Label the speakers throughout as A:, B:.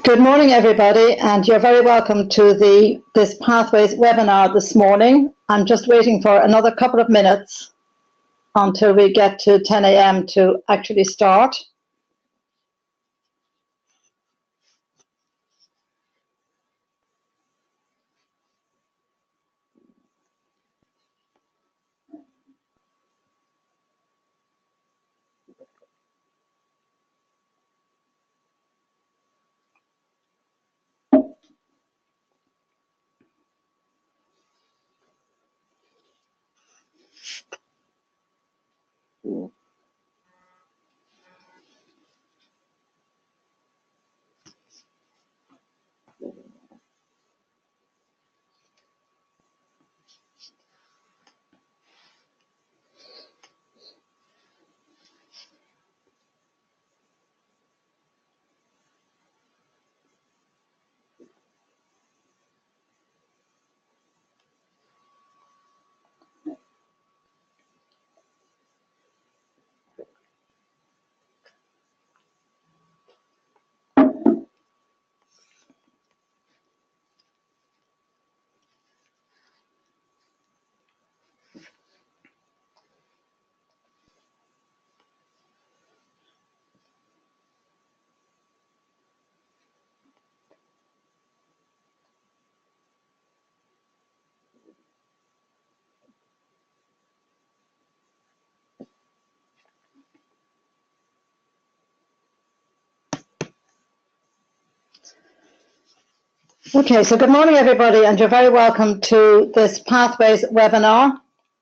A: Good morning, everybody, and you're very welcome to this Pathways webinar this morning. I'm just waiting for another couple of minutes until we get to 10 a.m. to actually start. Okay, so good morning, everybody, and you're very welcome to this Pathways webinar.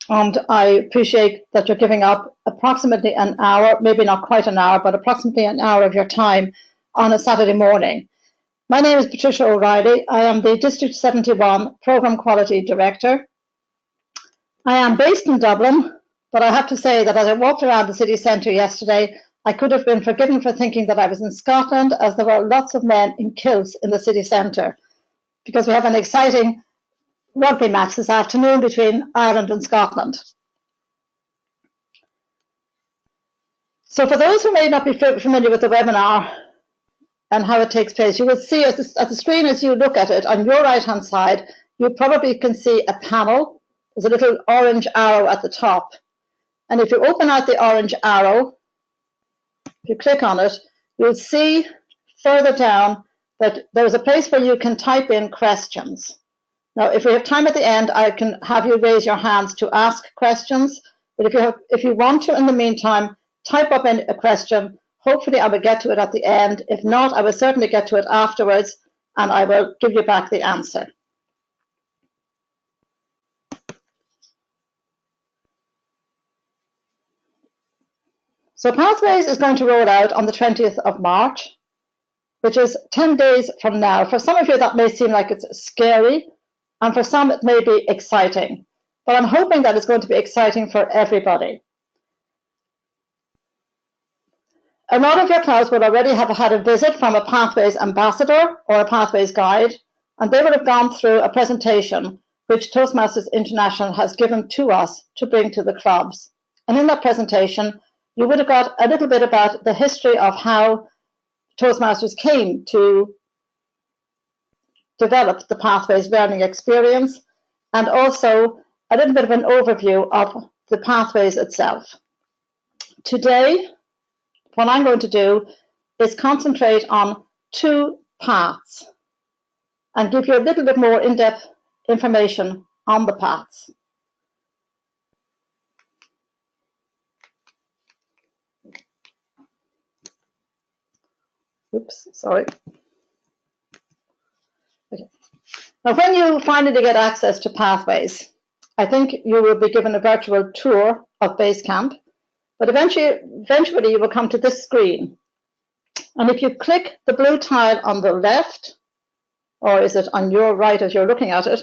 A: And I appreciate that you're giving up approximately an hour, maybe not quite an hour, but approximately an hour of your time on a Saturday morning. My name is Patricia O'Reilly. I am the District 71 Programme Quality Director. I am based in Dublin, but I have to say that as I walked around the city centre yesterday, I could have been forgiven for thinking that I was in Scotland, as there were lots of men in kilts in the city centre, because we have an exciting rugby match this afternoon between Ireland and Scotland. So for those who may not be familiar with the webinar and how it takes place, you will see at the screen as you look at it on your right-hand side, you probably can see a panel. There's a little orange arrow at the top. And if you open out the orange arrow, if you click on it, you'll see further down that there's a place where you can type in questions. Now, if we have time at the end, I can have you raise your hands to ask questions. But if you want to, in the meantime, type up a question. Hopefully, I will get to it at the end. If not, I will certainly get to it afterwards, and I will give you back the answer. So Pathways is going to roll out on the 20th of March, which is 10 days from now. For some of you, that may seem like it's scary, and for some, it may be exciting. But I'm hoping that it's going to be exciting for everybody. A lot of your class will already have had a visit from a Pathways ambassador or a Pathways guide, and they will have gone through a presentation which Toastmasters International has given to us to bring to the clubs. And in that presentation, you would have got a little bit about the history of how Toastmasters came to develop the Pathways learning experience, and also a little bit of an overview of the Pathways itself. Today, what I'm going to do is concentrate on two paths and give you a little bit more in-depth information on the paths. Oops, sorry. Okay. Now, when you finally get access to Pathways, I think you will be given a virtual tour of Basecamp, but eventually you will come to this screen. And if you click the blue tile on the left, or is it on your right as you're looking at it,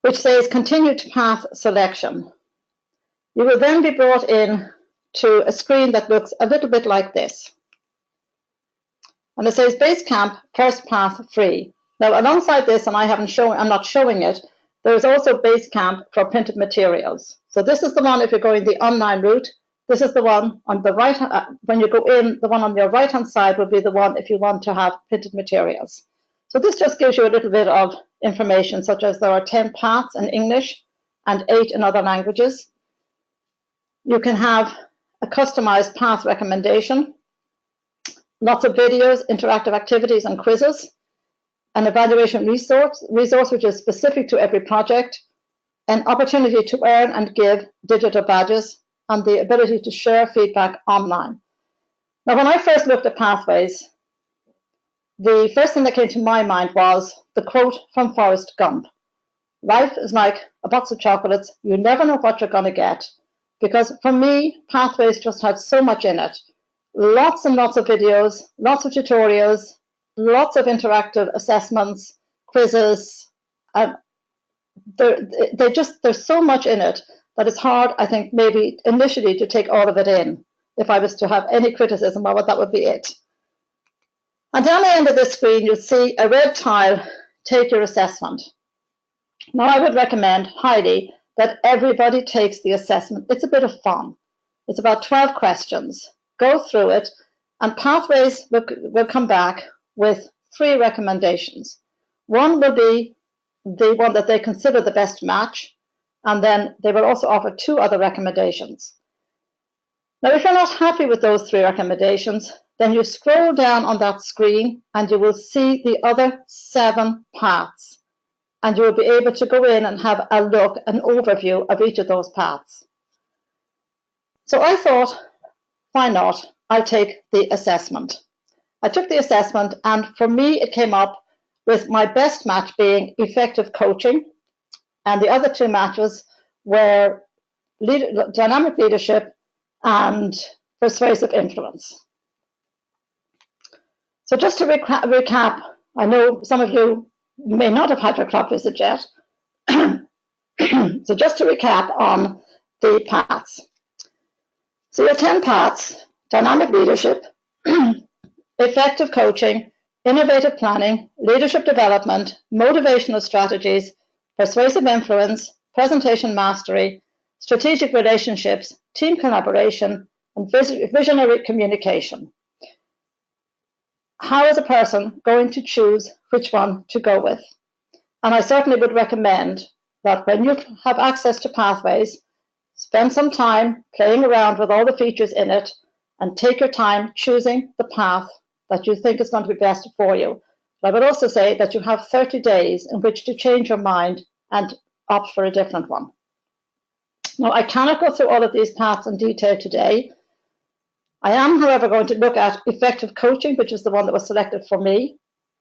A: which says Continue to Path Selection, you will then be brought in to a screen that looks a little bit like this. And it says Basecamp First Path Free. Now, alongside this, and I'm not showing it, there is also Basecamp for printed materials. So this is the one if you're going the online route. This is the one on the right. When you go in, the one on your right-hand side will be the one if you want to have printed materials. So this just gives you a little bit of information, such as there are 10 paths in English and 8 in other languages. You can have a customized path recommendation, lots of videos, interactive activities and quizzes, an evaluation resource which is specific to every project, an opportunity to earn and give digital badges, and the ability to share feedback online. Now, when I first looked at Pathways, the first thing that came to my mind was the quote from Forrest Gump. Life is like a box of chocolates. You never know what you're going to get. Because for me, Pathways just had so much in it. Lots and lots of videos, lots of tutorials, lots of interactive assessments, quizzes. There's so much in it that it's hard, I think, maybe initially to take all of it in. If I was to have any criticism, well, that would be it. And down the end of this screen, you'll see a red tile, take your assessment. Now, I would recommend highly that everybody takes the assessment. It's a bit of fun. It's about 12 questions. Go through it, and Pathways will come back with 3 recommendations. One will be the one that they consider the best match, and then they will also offer 2 other recommendations. Now, if you're not happy with those 3 recommendations, then you scroll down on that screen and you will see the other 7 paths. And you will be able to go in and have a look, an overview of each of those paths. So I thought, why not? I'll take the assessment. I took the assessment, and for me, it came up with my best match being effective coaching, and the other 2 matches were dynamic leadership and persuasive influence. So just to recap, I know some of you may not have had your club visit yet. So just to recap on the paths. So your 10 paths: dynamic leadership, effective coaching, innovative planning, leadership development, motivational strategies, persuasive influence, presentation mastery, strategic relationships, team collaboration, and visionary communication. How is a person going to choose which one to go with? And I certainly would recommend that when you have access to Pathways, spend some time playing around with all the features in it and take your time choosing the path that you think is going to be best for you. But I would also say that you have 30 days in which to change your mind and opt for a different one. Now, I cannot go through all of these paths in detail today. I am, however, going to look at effective coaching, which is the one that was selected for me.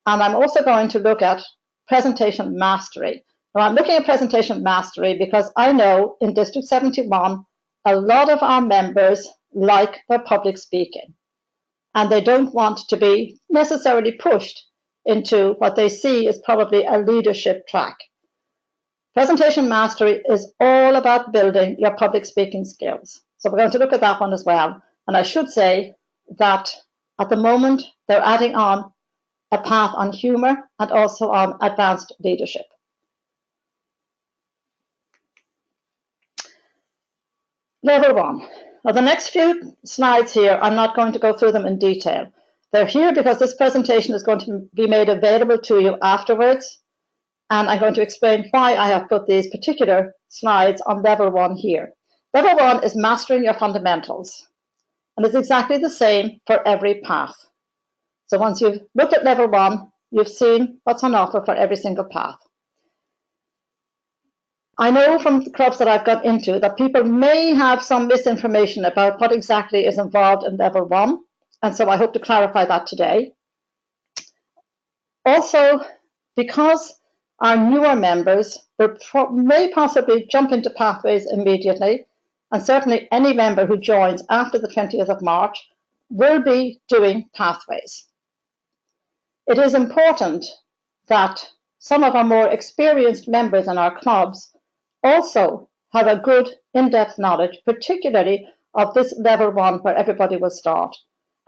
A: And I'm also going to look at presentation mastery. Now, I'm looking at presentation mastery because I know in District 71, a lot of our members like their public speaking, and they don't want to be necessarily pushed into what they see is probably a leadership track. Presentation mastery is all about building your public speaking skills. So we're going to look at that one as well. And I should say that at the moment, they're adding on a path on humor and also on advanced leadership. Level 1. Now, the next few slides here, I'm not going to go through them in detail. They're here because this presentation is going to be made available to you afterwards. And I'm going to explain why I have put these particular slides on level 1 here. Level 1 is mastering your fundamentals. And it's exactly the same for every path. So once you've looked at level 1, you've seen what's on offer for every single path. I know from the clubs that I've got into that people may have some misinformation about what exactly is involved in level 1. And so I hope to clarify that today. Also, because our newer members may possibly jump into Pathways immediately, and certainly any member who joins after the 20th of March will be doing Pathways. It is important that some of our more experienced members in our clubs also have a good in-depth knowledge, particularly of this level 1 where everybody will start.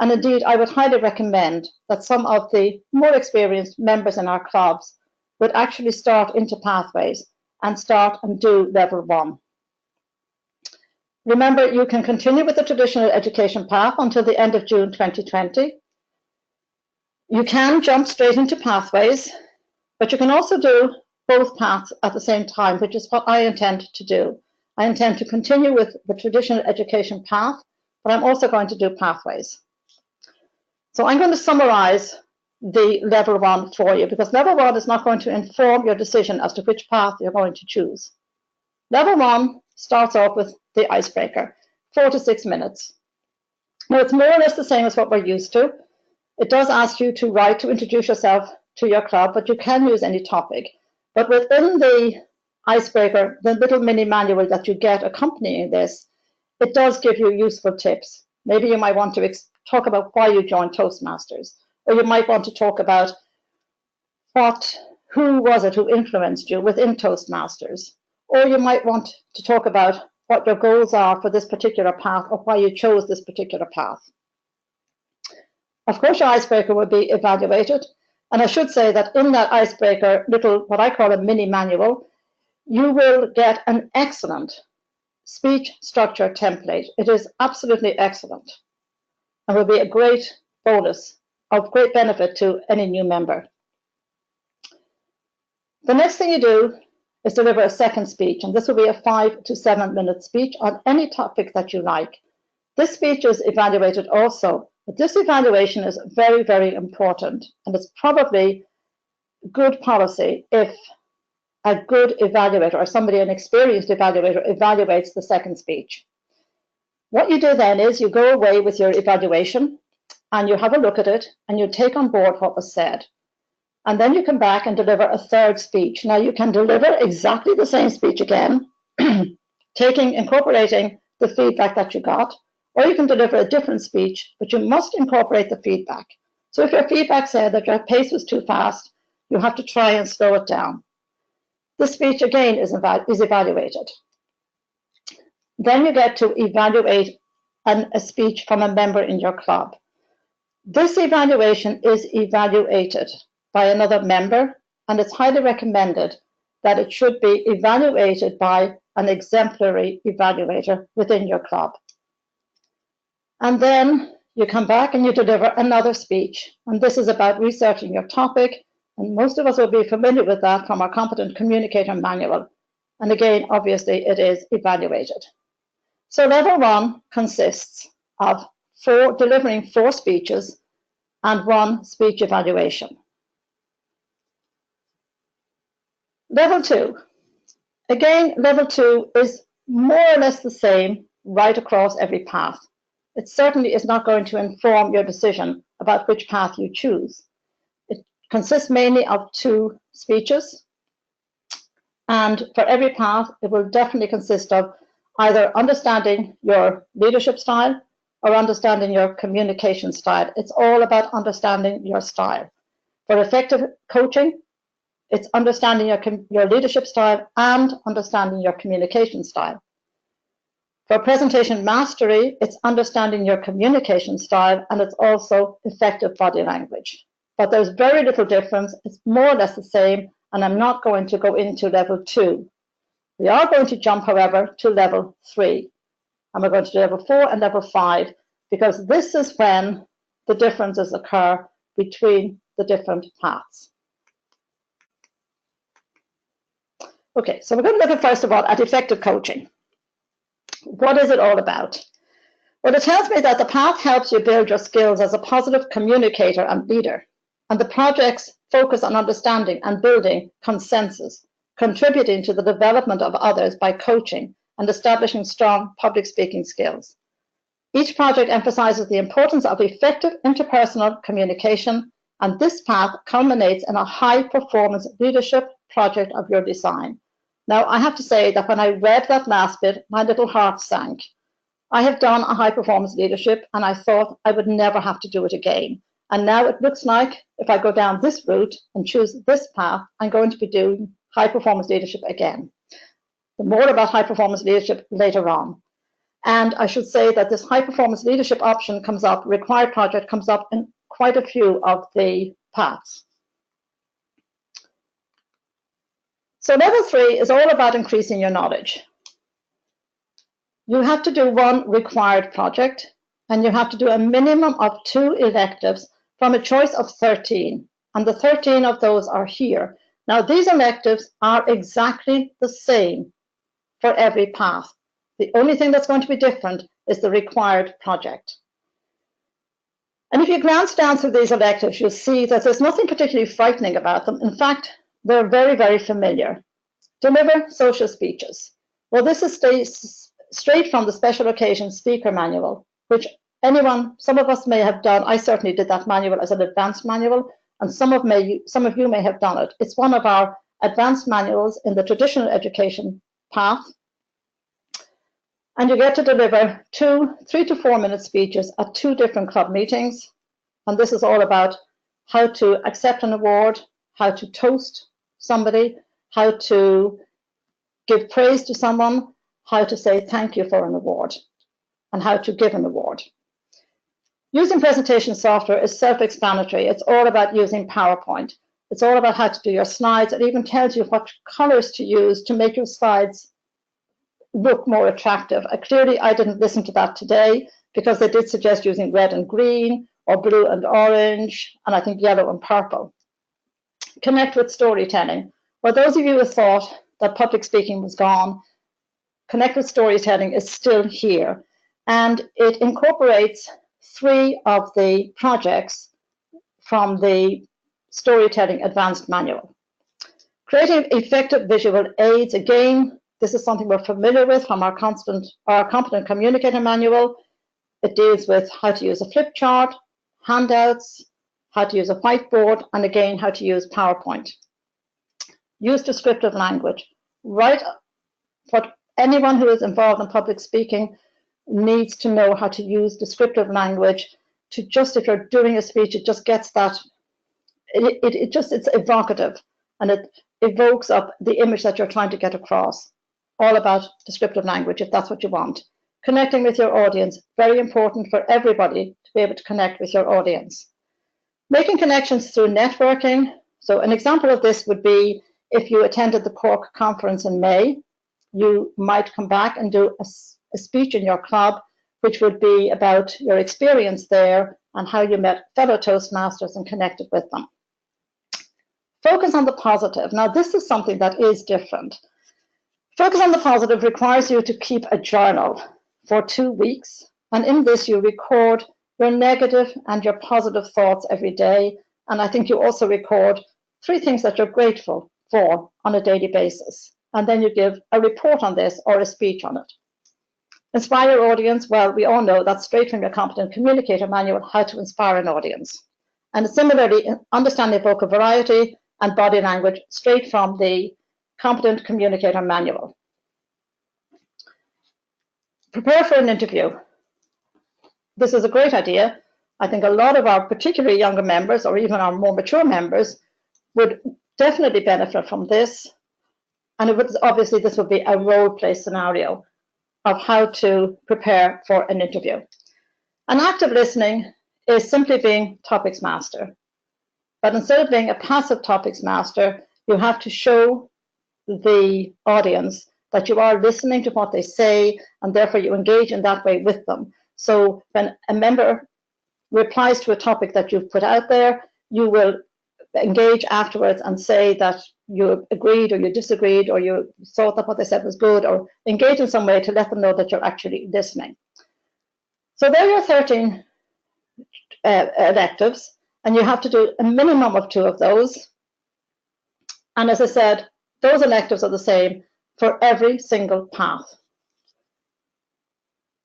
A: And indeed, I would highly recommend that some of the more experienced members in our clubs would actually start into Pathways and start and do level 1. Remember, you can continue with the traditional education path until the end of June 2020. You can jump straight into pathways, but you can also do both paths at the same time, which is what I intend to do. I intend to continue with the traditional education path, but I'm also going to do pathways. So I'm going to summarize the level 1 for you, because level 1 is not going to inform your decision as to which path you're going to choose. Level 1 starts off with the icebreaker, 4 to 6 minutes. Now, it's more or less the same as what we're used to. It does ask you to write to introduce yourself to your club, but you can use any topic. But within the icebreaker, the little mini manual that you get accompanying this, it does give you useful tips. Maybe you might want to talk about why you joined Toastmasters, or you might want to talk about who was it who influenced you within Toastmasters, or you might want to talk about what your goals are for this particular path or why you chose this particular path. Of course, your icebreaker will be evaluated. And I should say that in that icebreaker, little, what I call a mini manual, you will get an excellent speech structure template. It is absolutely excellent and will be a great bonus of great benefit to any new member. The next thing you do is deliver a second speech, and this will be a 5 to 7 minute speech on any topic that you like. This speech is evaluated also, but this evaluation is very, very important, and it's probably good policy if a good evaluator or somebody, an experienced evaluator, evaluates the second speech. What you do then is you go away with your evaluation and you have a look at it and you take on board what was said. And then you come back and deliver a third speech. Now you can deliver exactly the same speech again, incorporating the feedback that you got, or you can deliver a different speech, but you must incorporate the feedback. So if your feedback said that your pace was too fast, you have to try and slow it down. The speech again is evaluated. Then you get to evaluate a speech from a member in your club. This evaluation is evaluated by another member, and it's highly recommended that it should be evaluated by an exemplary evaluator within your club. And then you come back and you deliver another speech. And this is about researching your topic. And most of us will be familiar with that from our Competent Communicator Manual. And again, obviously, it is evaluated. So level 1 consists of delivering 4 speeches and 1 speech evaluation. Level 2. Again, level 2 is more or less the same right across every path. It certainly is not going to inform your decision about which path you choose. It consists mainly of 2 speeches, and for every path, it will definitely consist of either understanding your leadership style or understanding your communication style. It's all about understanding your style. For effective coaching, it's understanding your leadership style and understanding your communication style. For presentation mastery, it's understanding your communication style, and it's also effective body language. But there's very little difference. It's more or less the same, and I'm not going to go into level 2. We are going to jump, however, to level 3. And we're going to do level 4 and level 5, because this is when the differences occur between the different paths. Okay, so we're going to look at, first of all, at effective coaching. What is it all about? Well, it tells me that the path helps you build your skills as a positive communicator and leader, and the projects focus on understanding and building consensus, contributing to the development of others by coaching and establishing strong public speaking skills. Each project emphasizes the importance of effective interpersonal communication, and this path culminates in a high-performance leadership project of your design. Now, I have to say that when I read that last bit, my little heart sank. I have done a high-performance leadership, and I thought I would never have to do it again. And now it looks like if I go down this route and choose this path, I'm going to be doing high-performance leadership again. More about high-performance leadership later on. And I should say that this high-performance leadership option comes up, required project comes up in quite a few of the paths. So level 3 is all about increasing your knowledge. You have to do one required project, and you have to do a minimum of 2 electives from a choice of 13. And the 13 of those are here. Now, these electives are exactly the same for every path. The only thing that's going to be different is the required project. And if you glance down through these electives, you'll see that there's nothing particularly frightening about them. In fact, they're very, very familiar. Deliver social speeches. Well, this is straight from the Special Occasion Speaker Manual, which some of us may have done. I certainly did that manual as an advanced manual, and some of you may have done it. It's one of our advanced manuals in the traditional education path. And you get to deliver 3 to 4 minute speeches at 2 different club meetings. And this is all about how to accept an award, how to toast somebody, how to give praise to someone, how to say thank you for an award, and how to give an award. Using presentation software is self-explanatory. It's all about using PowerPoint. It's all about how to do your slides. It even tells you what colors to use to make your slides look more attractive. Clearly, I didn't listen to that today because they did suggest using red and green or blue and orange, and I think yellow and purple. Connect with storytelling. For those of you who thought that public speaking was gone, Connect with Storytelling is still here, and it incorporates 3 of the projects from the Storytelling Advanced Manual. Creating effective visual aids. Again, this is something we're familiar with from our Competent Communicator Manual. It deals with how to use a flip chart, handouts, how to use a whiteboard, and again, how to use PowerPoint. Use descriptive language. What anyone who is involved in public speaking needs to know how to use descriptive language to just, if you're doing a speech, it just gets that, it's evocative, and it evokes up the image that you're trying to get across. All about descriptive language, if that's what you want. Connecting with your audience, very important for everybody to be able to connect with your audience. Making connections through networking. So an example of this would be if you attended the Cork conference in May, you might come back and do a speech in your club, which would be about your experience there and how you met fellow Toastmasters and connected with them. Focus on the positive. Now, this is something that is different. Focus on the positive requires you to keep a journal for 2 weeks. And in this, you record your negative and your positive thoughts every day. And I think you also record 3 things that you're grateful for on a daily basis. And then you give a report on this or a speech on it. Inspire your audience. Well, we all know that's straight from your Competent Communicator Manual, how to inspire an audience. And similarly, understanding vocal variety and body language, straight from the Competent Communicator Manual. Prepare for an interview. This is a great idea. I think a lot of our particularly younger members, or even our more mature members, would definitely benefit from this. And it would, obviously, this would be a role play scenario of how to prepare for an interview. An active listening is simply being topics master. But instead of being a passive topics master, you have to show the audience that you are listening to what they say, and therefore you engage in that way with them. So when a member replies to a topic that you've put out there, you will engage afterwards and say that you agreed or you disagreed or you thought that what they said was good, or engage in some way to let them know that you're actually listening. So there are your 13 electives, and you have to do a minimum of 2 of those. And as I said, those electives are the same for every single path.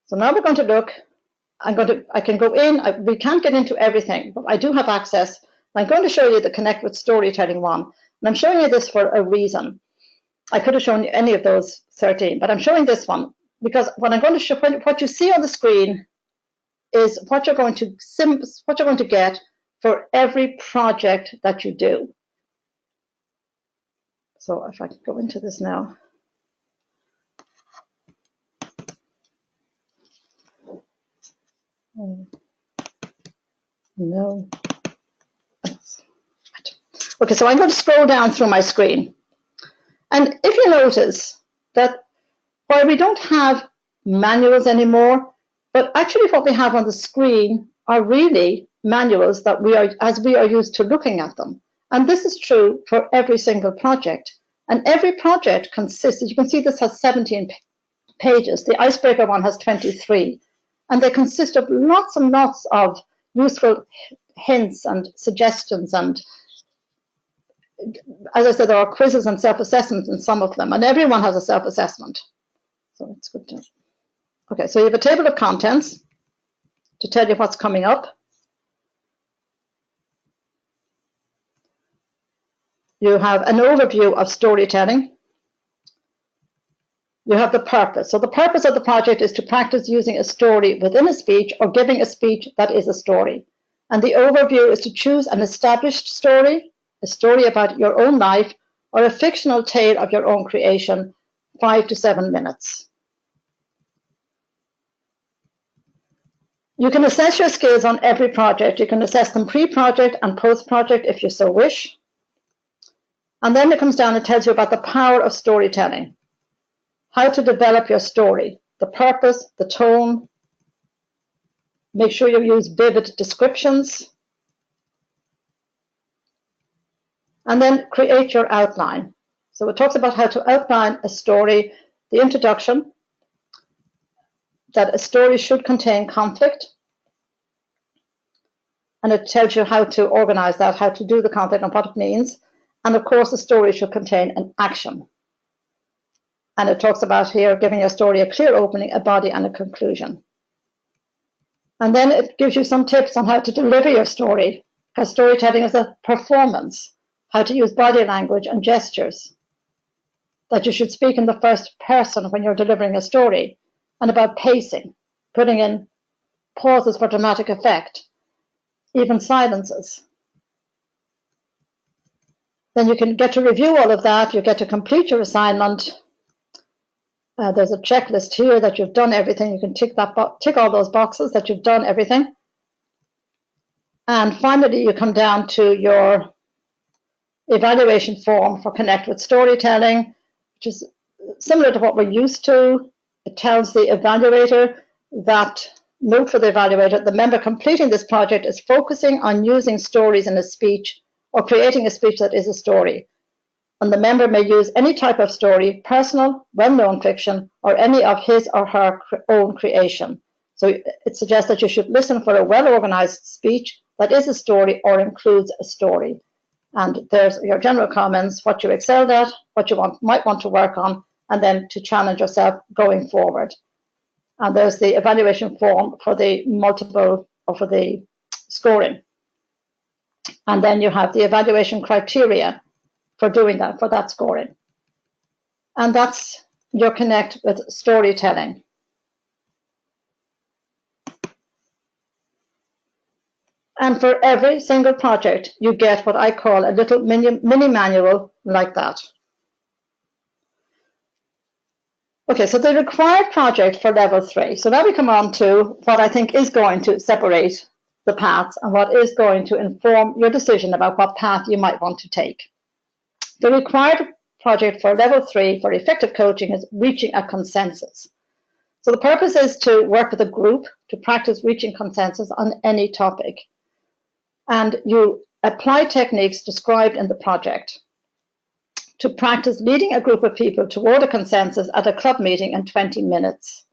A: So now we're going to look. I can go in. We can't get into everything, but I do have access. I'm going to show you the Connect with Storytelling one. And I'm showing you this for a reason. I could have shown you any of those 13, but I'm showing this one because what I'm going to show, what you see on the screen is what you're going to get for every project that you do. So if I can go into this now. No. Okay, so I'm going to scroll down through my screen. And if you notice that while we don't have manuals anymore, but actually what we have on the screen are really manuals that we are used to looking at them. And this is true for every single project. And every project consists, as you can see, this has 17 pages. The icebreaker one has 23. And they consist of lots and lots of useful hints and suggestions. And as I said, there are quizzes and self-assessments in some of them. And everyone has a self-assessment. So it's good to... Okay, so you have a table of contents to tell you what's coming up. You have an overview of storytelling. You have the purpose. So the purpose of the project is to practice using a story within a speech or giving a speech that is a story. And the overview is to choose an established story, a story about your own life, or a fictional tale of your own creation, 5 to 7 minutes. You can assess your skills on every project. You can assess them pre-project and post-project if you so wish. And then it comes down and tells you about the power of storytelling, how to develop your story, the purpose, the tone. Make sure you use vivid descriptions. And then create your outline. So it talks about how to outline a story, the introduction, that a story should contain conflict. And it tells you how to organize that, how to do the conflict and what it means. And of course, the story should contain an action. And it talks about here giving your story a clear opening, a body, and a conclusion. And then it gives you some tips on how to deliver your story, because storytelling is a performance, how to use body language and gestures, that you should speak in the first person when you're delivering a story, and about pacing, putting in pauses for dramatic effect, even silences. Then you can get to review all of that. You get to complete your assignment. There's a checklist here that you've done everything. You can tick all those boxes that you've done everything. And finally, you come down to your evaluation form for Connect with Storytelling, which is similar to what we're used to. It tells the evaluator that, note for the evaluator, the member completing this project is focusing on using stories in a speech or creating a speech that is a story. And the member may use any type of story, personal, well-known fiction, or any of his or her own creation. So it suggests that you should listen for a well-organized speech that is a story or includes a story. And there's your general comments, what you excelled at, what you might want to work on, and then to challenge yourself going forward. And there's the evaluation form for the multiple or for the scoring. And then you have the evaluation criteria for doing that, for that scoring. And that's your Connect with Storytelling. And for every single project, you get what I call a little mini manual like that. Okay, so the required project for level 3. So now we come on to what I think is going to separate the paths and what is going to inform your decision about what path you might want to take. The required project for level 3 for effective coaching is reaching a consensus. So the purpose is to work with a group to practice reaching consensus on any topic. And you apply techniques described in the project to practice leading a group of people toward a consensus at a club meeting in 20 minutes.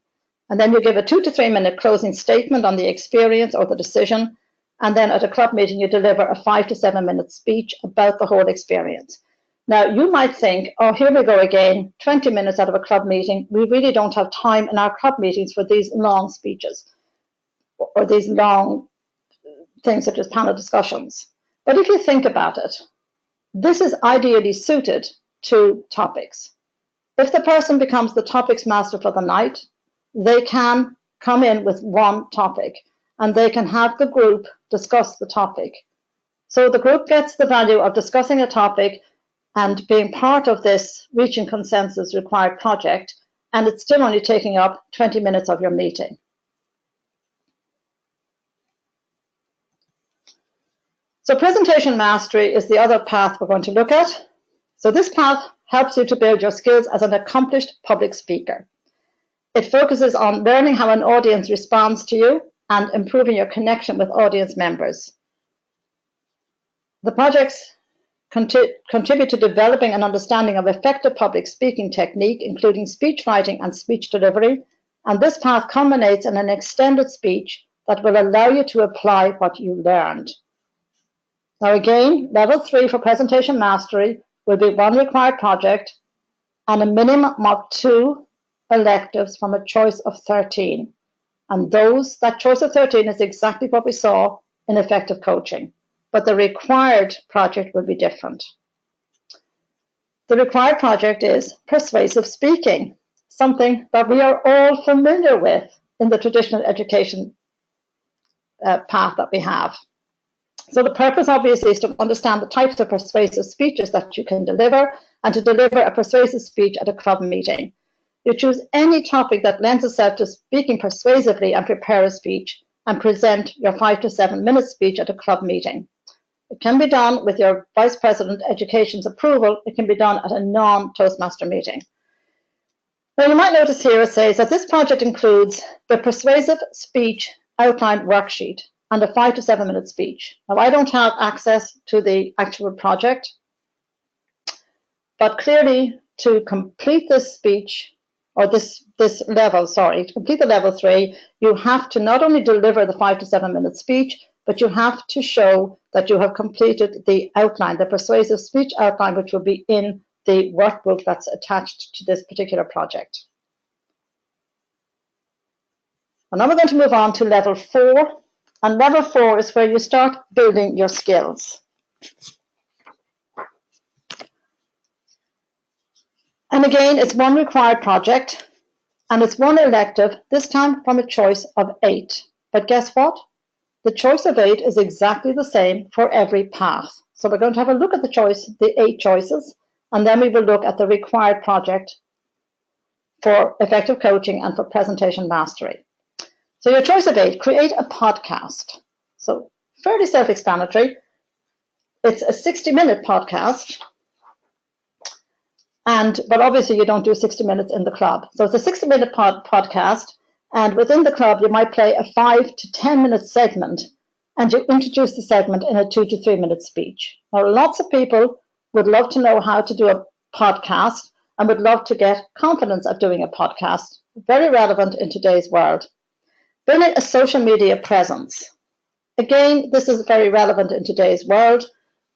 A: And then you give a 2 to 3 minute closing statement on the experience or the decision. And then at a club meeting, you deliver a 5 to 7 minute speech about the whole experience. Now, you might think, oh, here we go again, 20 minutes out of a club meeting. We really don't have time in our club meetings for these long speeches or these long things such as panel discussions. But if you think about it, this is ideally suited to topics. If the person becomes the topics master for the night, they can come in with one topic and they can have the group discuss the topic. So the group gets the value of discussing a topic and being part of this reaching consensus required project, and it's still only taking up 20 minutes of your meeting. So presentation mastery is the other path we're going to look at. So this path helps you to build your skills as an accomplished public speaker. It focuses on learning how an audience responds to you and improving your connection with audience members. The projects contribute to developing an understanding of effective public speaking technique, including speech writing and speech delivery, and this path culminates in an extended speech that will allow you to apply what you learned. Now again, level 3 for presentation mastery will be one required project and a minimum of 2 electives from a choice of 13. And that choice of 13 is exactly what we saw in effective coaching, but the required project will be different. The required project is persuasive speaking, something that we are all familiar with in the traditional education path that we have. So the purpose obviously is to understand the types of persuasive speeches that you can deliver and to deliver a persuasive speech at a club meeting. You choose any topic that lends itself to speaking persuasively and prepare a speech and present your 5 to 7 minute speech at a club meeting. It can be done with your Vice President Education's approval. It can be done at a non-Toastmaster meeting. Now you might notice here it says that this project includes the persuasive speech outline worksheet and a 5 to 7 minute speech. Now I don't have access to the actual project, but clearly to complete this speech, or this level, to complete the level 3, you have to not only deliver the 5 to 7 minute speech, but you have to show that you have completed the outline, the persuasive speech outline, which will be in the workbook that's attached to this particular project. And now we're going to move on to level 4. And level 4 is where you start building your skills. And again, it's one required project, and it's one elective, this time from a choice of 8. But guess what? The choice of 8 is exactly the same for every path. So we're going to have a look at the 8 choices, and then we will look at the required project for effective coaching and for presentation mastery. So your choice of 8, create a podcast. So fairly self-explanatory. It's a 60-minute podcast, but obviously you don't do 60 minutes in the club. So it's a 60-minute podcast, and within the club you might play a 5 to 10 minute segment, and you introduce the segment in a 2 to 3 minute speech. Now lots of people would love to know how to do a podcast and would love to get confidence at doing a podcast. Very relevant in today's world. Building a social media presence. Again, this is very relevant in today's world.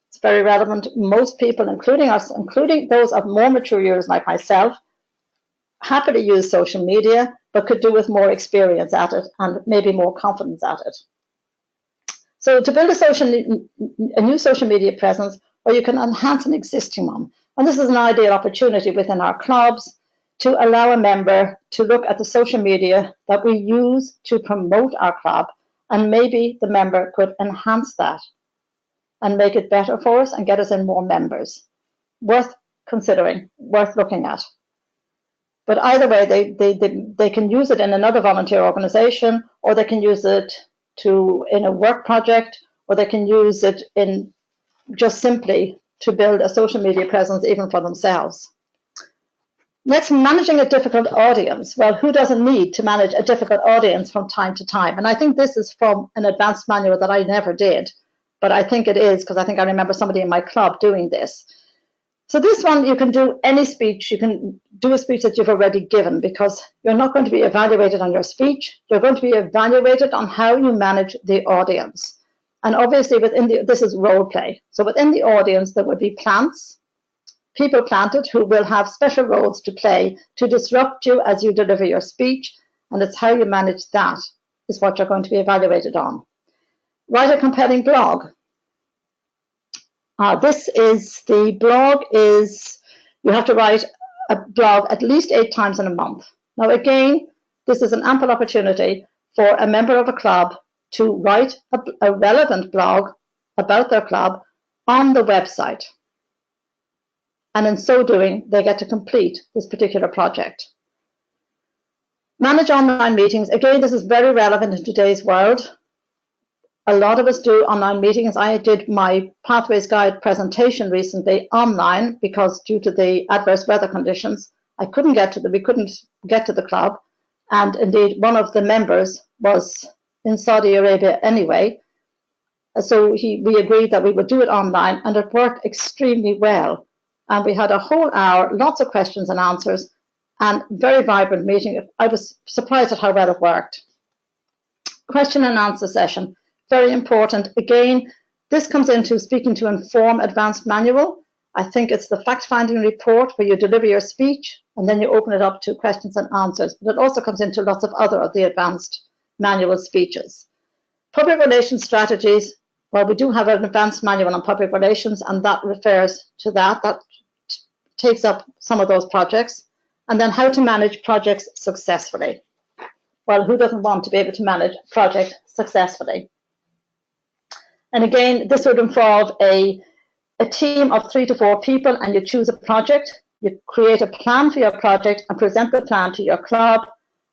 A: It's very relevant. Most people, including us, including those of more mature years like myself, happily use social media, but could do with more experience at it and maybe more confidence at it. So to build a new social media presence, or you can enhance an existing one. And this is an ideal opportunity within our clubs to allow a member to look at the social media that we use to promote our club, and maybe the member could enhance that and make it better for us and get us in more members. Worth considering, worth looking at. But either way, they can use it in another volunteer organization, or they can use it in a work project, or they can use it in just simply to build a social media presence even for themselves. Next, managing a difficult audience. Well, who doesn't need to manage a difficult audience from time to time? And I think this is from an advanced manual that I never did, but I think it is, because I think I remember somebody in my club doing this. So this one, you can do any speech. You can do a speech that you've already given, because you're not going to be evaluated on your speech. You're going to be evaluated on how you manage the audience. And obviously this is role play. So within the audience, there would be people planted who will have special roles to play to disrupt you as you deliver your speech. And it's how you manage that is what you're going to be evaluated on. Write a compelling blog. The blog is, you have to write a blog at least 8 times in a month. Now again, this is an ample opportunity for a member of a club to write a relevant blog about their club on the website. And in so doing, they get to complete this particular project. Manage online meetings. Again, this is very relevant in today's world. A lot of us do online meetings. I did my Pathways Guide presentation recently online because due to the adverse weather conditions, we couldn't get to the club. And indeed, one of the members was in Saudi Arabia anyway. So we agreed that we would do it online, and it worked extremely well. And we had a whole hour, lots of questions and answers, and very vibrant meeting. I was surprised at how well it worked. Question and answer session, very important. Again, this comes into speaking to inform advanced manual. I think it's the fact-finding report where you deliver your speech and then you open it up to questions and answers. But it also comes into lots of other of the advanced manual speeches. Public relations strategies, well, we do have an advanced manual on public relations, and that refers to that. That takes up some of those projects. And then how to manage projects successfully. Well, who doesn't want to be able to manage a project successfully? And again, this would involve a team of 3 to 4 people, and you choose a project. You create a plan for your project and present the plan to your club,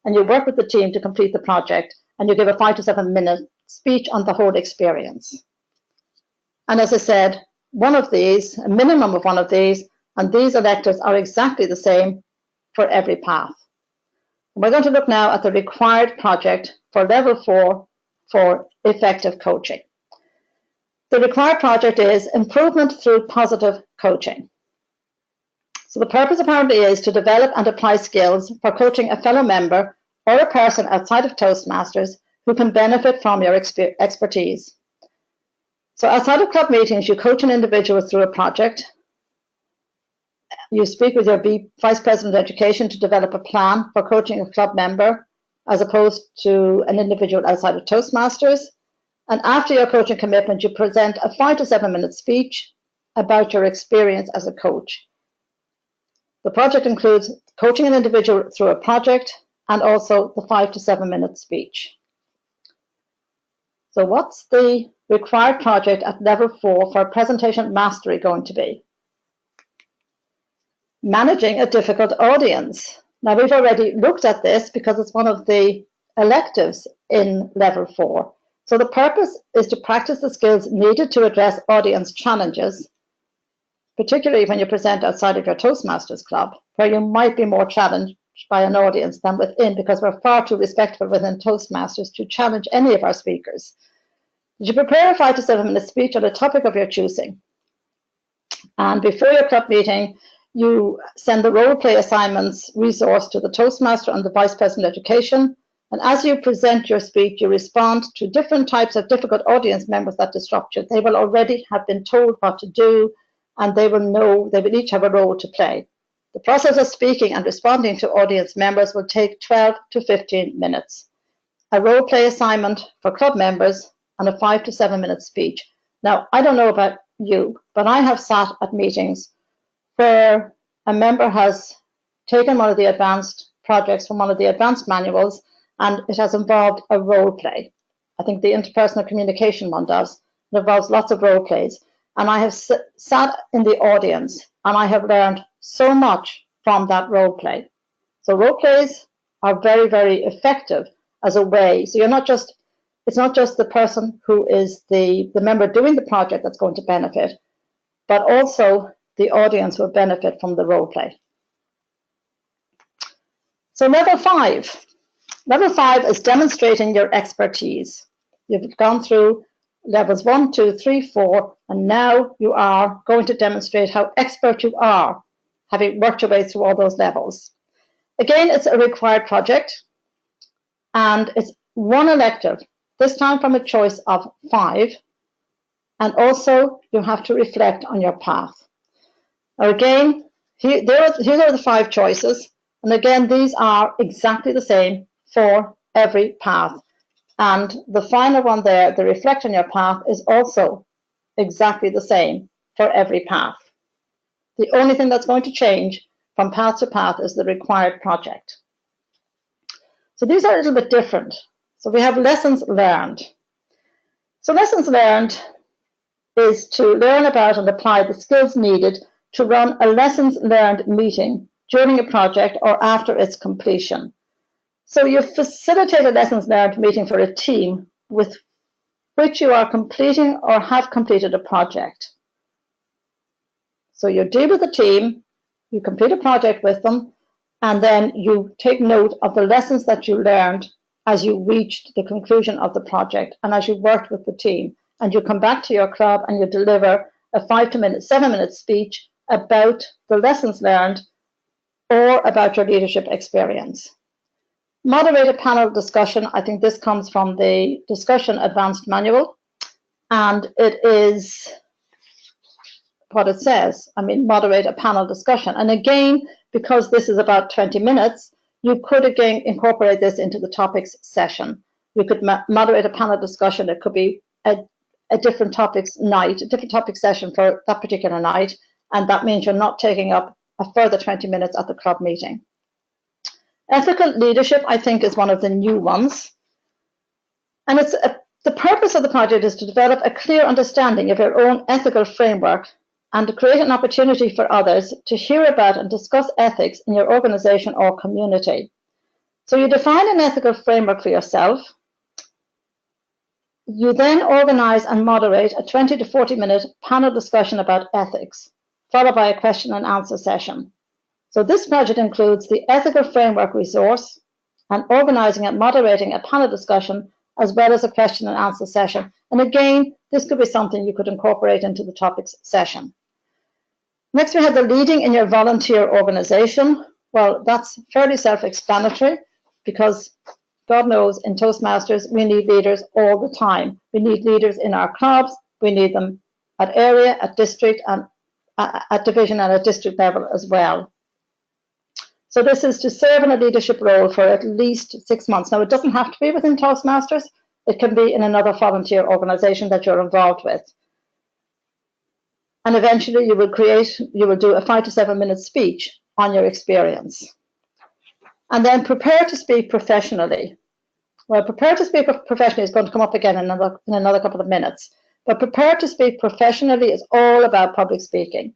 A: and you work with the team to complete the project, and you give a 5 to 7 minute speech on the whole experience. And as I said, one of these, a minimum of one of these, and these electives are exactly the same for every path. We're going to look now at the required project for level 4 for effective coaching. The required project is improvement through positive coaching. So the purpose apparently is to develop and apply skills for coaching a fellow member or a person outside of Toastmasters who can benefit from your expertise. So outside of club meetings, you coach an individual through a project. You speak with your Vice President of Education to develop a plan for coaching a club member as opposed to an individual outside of Toastmasters. And after your coaching commitment, you present a 5 to 7 minute speech about your experience as a coach. The project includes coaching an individual through a project and also the 5 to 7 minute speech. So what's the required project at level 4 for presentation mastery going to be? Managing a difficult audience. Now, we've already looked at this because it's one of the electives in level 4. So the purpose is to practice the skills needed to address audience challenges, particularly when you present outside of your Toastmasters club, where you might be more challenged by an audience than within, because we're far too respectful within Toastmasters to challenge any of our speakers. Did you prepare a 5 to 7 minute speech on a topic of your choosing? And before your club meeting, you send the role play assignments resource to the Toastmaster and the Vice President of Education. And as you present your speech, you respond to different types of difficult audience members that disrupt you. They will already have been told what to do, and they will know, they will each have a role to play. The process of speaking and responding to audience members will take 12 to 15 minutes. A role play assignment for club members and a 5 to 7 minute speech. Now, I don't know about you, but I have sat at meetings where a member has taken one of the advanced projects from one of the advanced manuals, and it has involved a role play. I think the interpersonal communication one does. It involves lots of role plays. And I have sat in the audience, and I have learned so much from that role play. So role plays are very, very effective as a way. So it's not just the person who is the member doing the project that's going to benefit, but also the audience will benefit from the role play. So level 5. Level 5 is demonstrating your expertise. You've gone through levels 1, 2, 3, 4, and now you are going to demonstrate how expert you are, having worked your way through all those levels. Again, it's a required project, and it's one elective, this time from a choice of 5, and also you have to reflect on your path. Now again, here are the 5 choices, and again, these are exactly the same for every path. And the final one there, the reflect on your path, is also exactly the same for every path. The only thing that's going to change from path to path is the required project. So these are a little bit different. So we have lessons learned. So lessons learned is to learn about and apply the skills needed to run a lessons learned meeting during a project or after its completion. So you facilitate a lessons learned meeting for a team with which you are completing or have completed a project. So you deal with the team, you complete a project with them, And then you take note of the lessons that you learned as you reached the conclusion of the project and as you worked with the team. And you come back to your club and you deliver a 7-minute speech about the lessons learned or about your leadership experience. Moderated panel discussion, I think this comes from the Discussion Advanced Manual, and it is what it says. I mean, moderate a panel discussion. And again, because this is about 20 minutes, you could again incorporate this into the topics session. You could moderate a panel discussion. It could be a different topics night, a different topic session for that particular night. And that means you're not taking up a further 20 minutes at the club meeting. Ethical leadership, I think, is one of the new ones. And the purpose of the project is to develop a clear understanding of your own ethical framework and to create an opportunity for others to hear about and discuss ethics in your organization or community. So you define an ethical framework for yourself. You then organize and moderate a 20 to 40-minute panel discussion about ethics, followed by a question and answer session. So this project includes the ethical framework resource and organizing and moderating a panel discussion, as well as a question and answer session. And again, this could be something you could incorporate into the topics session. Next, we have the leading in your volunteer organization. Well, that's fairly self-explanatory because God knows in Toastmasters, we need leaders all the time. We need leaders in our clubs. We need them at area, at district, and at division and at district level as well. So this is to serve in a leadership role for at least 6 months. Now, it doesn't have to be within Toastmasters. It can be in another volunteer organization that you're involved with. And eventually you will do a 5 to 7 minute speech on your experience. And then prepare to speak professionally. Well, prepare to speak professionally is going to come up again in another couple of minutes. But prepare to speak professionally is all about public speaking.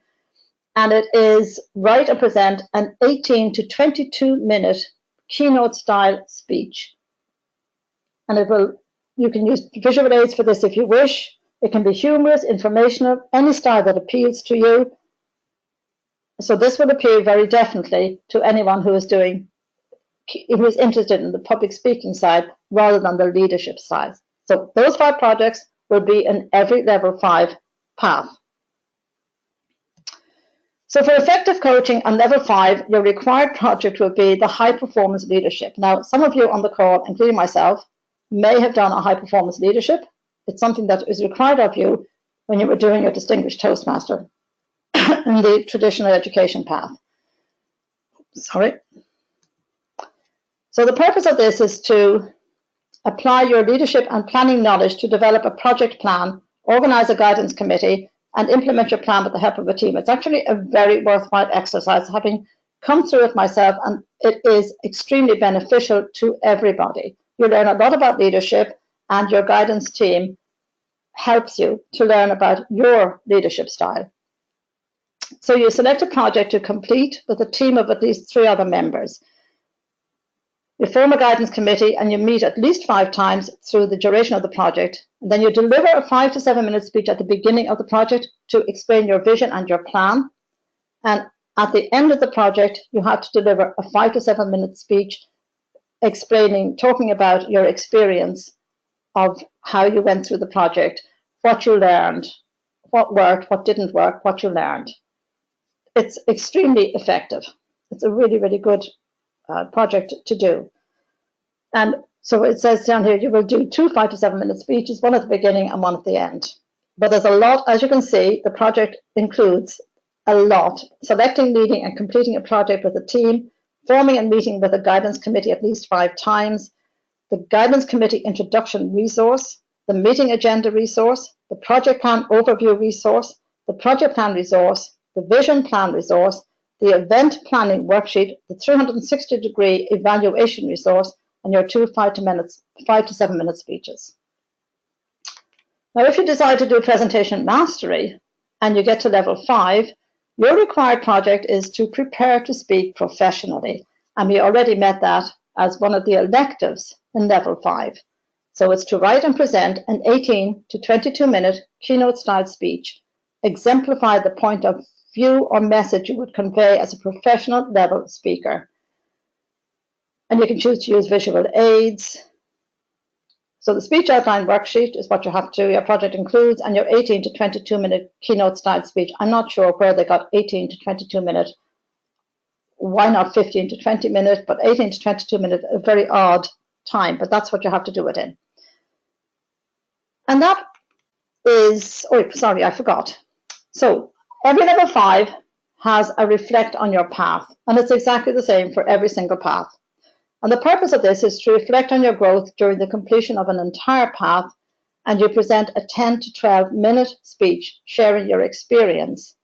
A: And it is write and present an 18 to 22 minute keynote style speech. And you can use visual aids for this if you wish. It can be humorous, informational, any style that appeals to you. So this will appeal very definitely to anyone who is interested in the public speaking side rather than the leadership side. So those 5 projects will be in every level 5 path. So for effective coaching on level 5, your required project will be the high performance leadership. Now, some of you on the call, including myself, may have done a high performance leadership. It's something that is required of you when you were doing your distinguished Toastmaster in the traditional education path. Sorry. So the purpose of this is to apply your leadership and planning knowledge to develop a project plan, organize a guidance committee, and implement your plan with the help of a team. It's actually a very worthwhile exercise, having come through it myself, and it is extremely beneficial to everybody. You learn a lot about leadership, and your guidance team helps you to learn about your leadership style. So you select a project to complete with a team of at least 3 other members. You form a guidance committee and you meet at least 5 times through the duration of the project. And then you deliver a 5 to 7 minute speech at the beginning of the project to explain your vision and your plan. And at the end of the project, you have to deliver a 5 to 7 minute speech talking about your experience of how you went through the project, what you learned, what worked, what didn't work, what you learned. It's extremely effective. It's a really, really good project to do. And so it says down here, you will do 2 5 to 7 minute speeches, one at the beginning and one at the end. But there's a lot, as you can see, the project includes a lot. Selecting, leading and completing a project with a team, forming and meeting with a guidance committee at least 5 times, the guidance committee introduction resource, the meeting agenda resource, the project plan overview resource, the project plan resource, the vision plan resource, the event planning worksheet, the 360-degree evaluation resource, and your 2 5 to 7 minute speeches. Now, if you decide to do presentation mastery and you get to level 5, your required project is to prepare to speak professionally. And we already met that as one of the electives in level 5. So it's to write and present an 18 to 22 minute keynote style speech, exemplify the point of view or message you would convey as a professional level speaker. And you can choose to use visual aids. So the speech outline worksheet is what you have to, your project includes, and your 18 to 22 minute keynote style speech. I'm not sure where they got 18 to 22 minute. Why not 15 to 20 minutes, but 18 to 22 minutes, a very odd time, but that's what you have to do it in. And that is, oh, sorry, I forgot. So every level 5 has a reflect on your path, and it's exactly the same for every single path. And the purpose of this is to reflect on your growth during the completion of an entire path, and you present a 10 to 12 minute speech sharing your experience,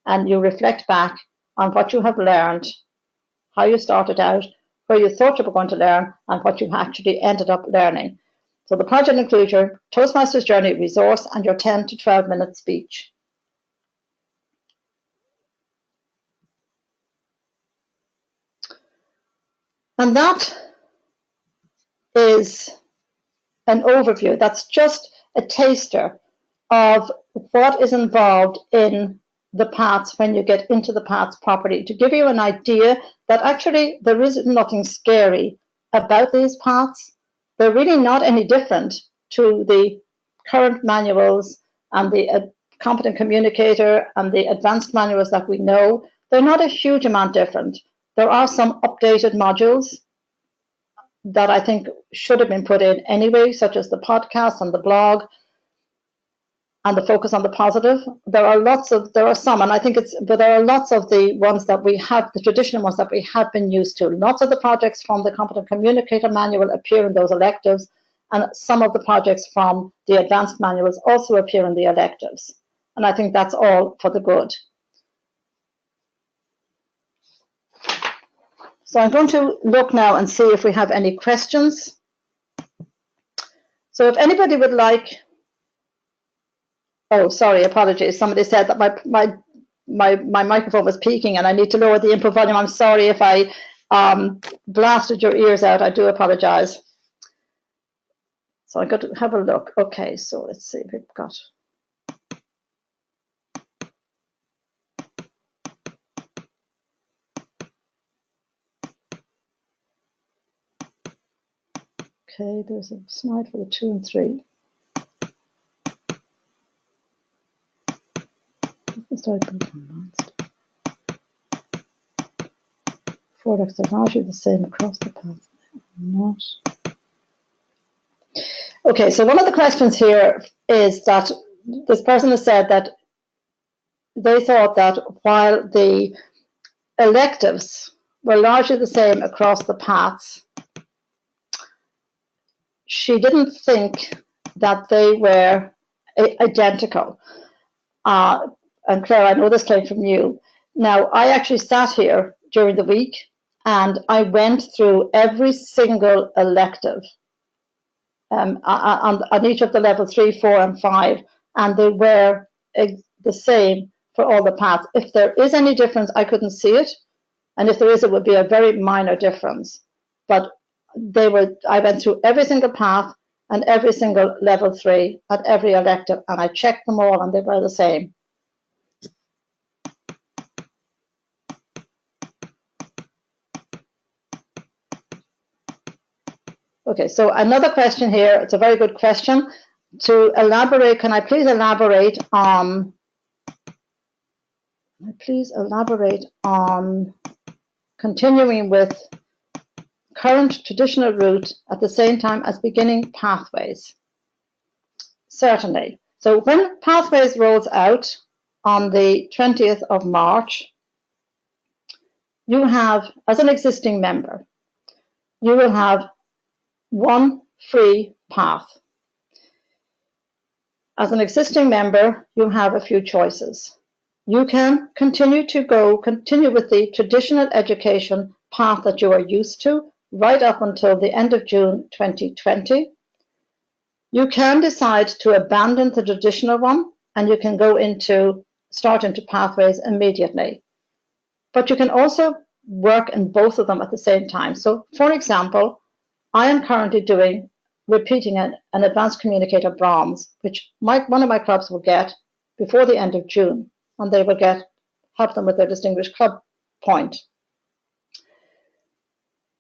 A: and you reflect back on what you have learned, how you started out, where you thought you were going to learn, and what you actually ended up learning. So the project includes your Toastmasters Journey resource and your 10 to 12 minute speech. And that is an overview. That's just a taster of what is involved in the paths when you get into the paths properly, to give you an idea that actually there is nothing scary about these paths. They're really not any different to the current manuals and the competent communicator and the advanced manuals that we know. They're not a huge amount different. There are some updated modules that I think should have been put in anyway, such as the podcast and the blog and the focus on the positive. There are some, and I think but there are lots of the ones that we have, the traditional ones that we have been used to. Lots of the projects from the Competent Communicator Manual appear in those electives, and some of the projects from the advanced manuals also appear in the electives. And I think that's all for the good. So I'm going to look now and see if we have any questions. So if anybody would like, oh, sorry, apologies. Somebody said that my microphone was peaking and I need to lower the input volume. I'm sorry if I blasted your ears out. I do apologize. So I'm going to have a look. Okay, so let's see if we've got. Okay, there's a slide for the 2 and 3. Products are largely the same across the path. Not. Okay, so one of the questions here is that this person has said that they thought that while the electives were largely the same across the paths, she didn't think that they were identical. And Claire, I know this came from you. Now, I actually sat here during the week and I went through every single elective on each of the level 3, 4, and 5, and they were the same for all the paths. If there is any difference, I couldn't see it. And if there is, it would be a very minor difference. But I went through every single path and every single level 3 at every elective, and I checked them all and they were the same. Okay, so another question here, it's a very good question. To elaborate, can I please elaborate on continuing with current traditional route at the same time as beginning pathways? Certainly. So when pathways rolls out on the 20th of March, you have, as an existing member, you will have one free path. As an existing member, you have a few choices. You can continue with the traditional education path that you are used to right up until the end of June 2020. You can decide to abandon the traditional one and you can start into pathways immediately. But you can also work in both of them at the same time. So, for example, I am currently repeating an advanced communicator bronze, which one of my clubs will get before the end of June, and they will help them with their distinguished club point.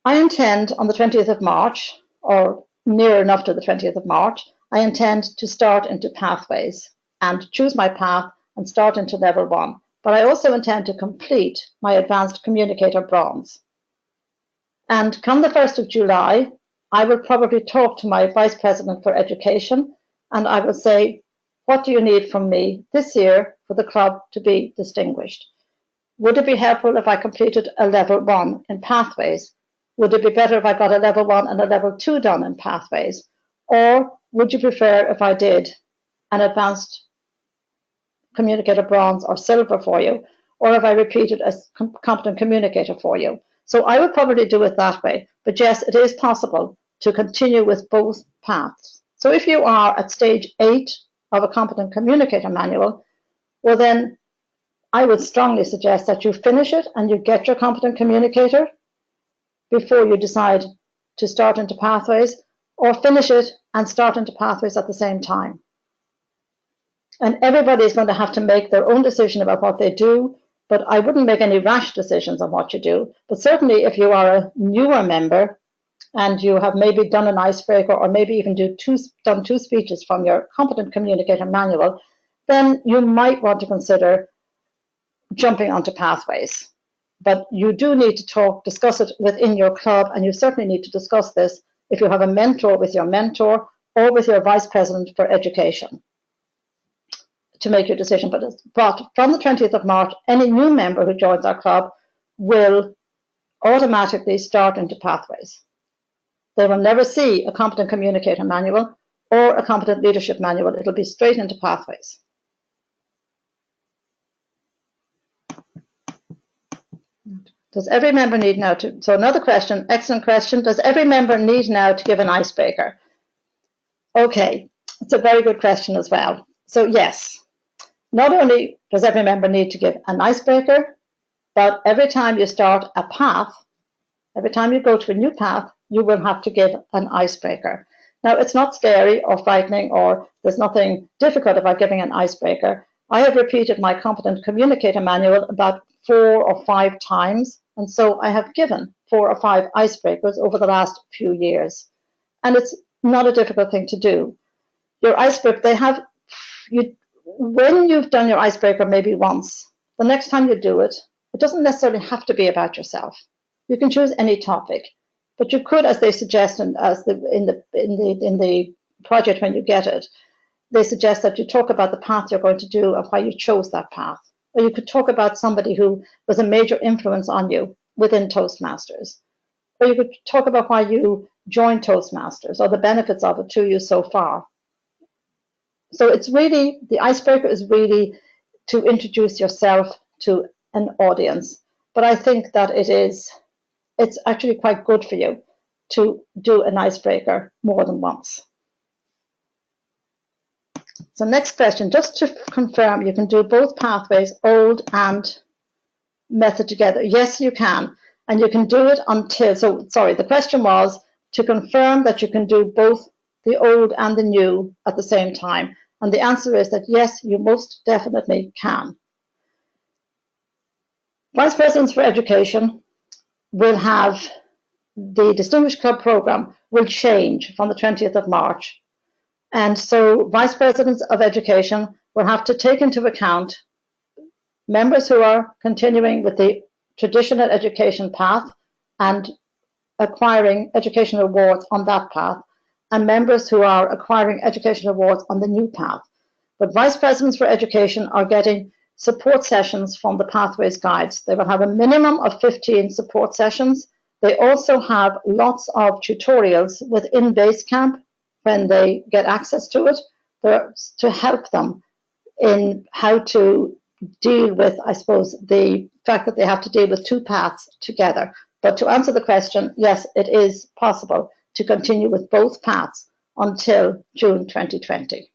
A: I intend on the 20th of March, or near enough to the 20th of March, I intend to start into pathways and choose my path and start into level 1. But I also intend to complete my advanced communicator bronze. And come the 1st of July, I will probably talk to my Vice President for Education, and I will say, what do you need from me this year for the club to be distinguished? Would it be helpful if I completed a level 1 in pathways? Would it be better if I got a level 1 and a level 2 done in pathways? Or would you prefer if I did an advanced communicator bronze or silver for you, or if I repeated a competent communicator for you? So I would probably do it that way. But yes, it is possible to continue with both paths. So if you are at stage 8 of a competent communicator manual, well then I would strongly suggest that you finish it and you get your competent communicator before you decide to start into pathways, or finish it and start into pathways at the same time. And everybody is going to have to make their own decision about what they do, but I wouldn't make any rash decisions on what you do. But certainly if you are a newer member and you have maybe done an icebreaker, or maybe even done two speeches from your competent communicator manual, then you might want to consider jumping onto pathways. But you do need to discuss it within your club, and you certainly need to discuss this if you have a mentor, with your mentor or with your Vice President for Education to make your decision. But from the 20th of March, any new member who joins our club will automatically start into pathways. They will never see a competent communicator manual or a competent leadership manual. It'll be straight into pathways. Does every member need now to, so another question, excellent question, does every member need now to give an icebreaker? Okay, it's a very good question as well. So yes, not only does every member need to give an icebreaker, but every time you start a path, every time you go to a new path, you will have to give an icebreaker. Now, it's not scary or frightening, or there's nothing difficult about giving an icebreaker. I have repeated my competent communicator manual about 4 or 5 times, and so I have given 4 or 5 icebreakers over the last few years. And it's not a difficult thing to do. Your icebreaker, when you've done your icebreaker maybe once, the next time you do it, it doesn't necessarily have to be about yourself. You can choose any topic, but you could, as they suggest, in the project when you get it, they suggest that you talk about the path you're going to do and why you chose that path. Or you could talk about somebody who was a major influence on you within Toastmasters. Or you could talk about why you joined Toastmasters or the benefits of it to you so far. So it's really, the icebreaker is really to introduce yourself to an audience. But I think that it's actually quite good for you to do an icebreaker more than once. So next question, just to confirm, you can do both pathways, old and method together. Yes, you can. And you can do it until, so sorry, the question was to confirm that you can do both the old and the new at the same time. And the answer is that yes, you most definitely can. Vice Presidents for Education will have the Distinguished Club program will change from the 20th of March. And so Vice Presidents of Education will have to take into account members who are continuing with the traditional education path and acquiring educational awards on that path, and members who are acquiring educational awards on the new path. But Vice Presidents for Education are getting support sessions from the Pathways Guides. They will have a minimum of 15 support sessions. They also have lots of tutorials within Basecamp when they get access to it, to help them in how to deal with, I suppose, the fact that they have to deal with 2 paths together. But to answer the question, yes, it is possible to continue with both paths until June 2020.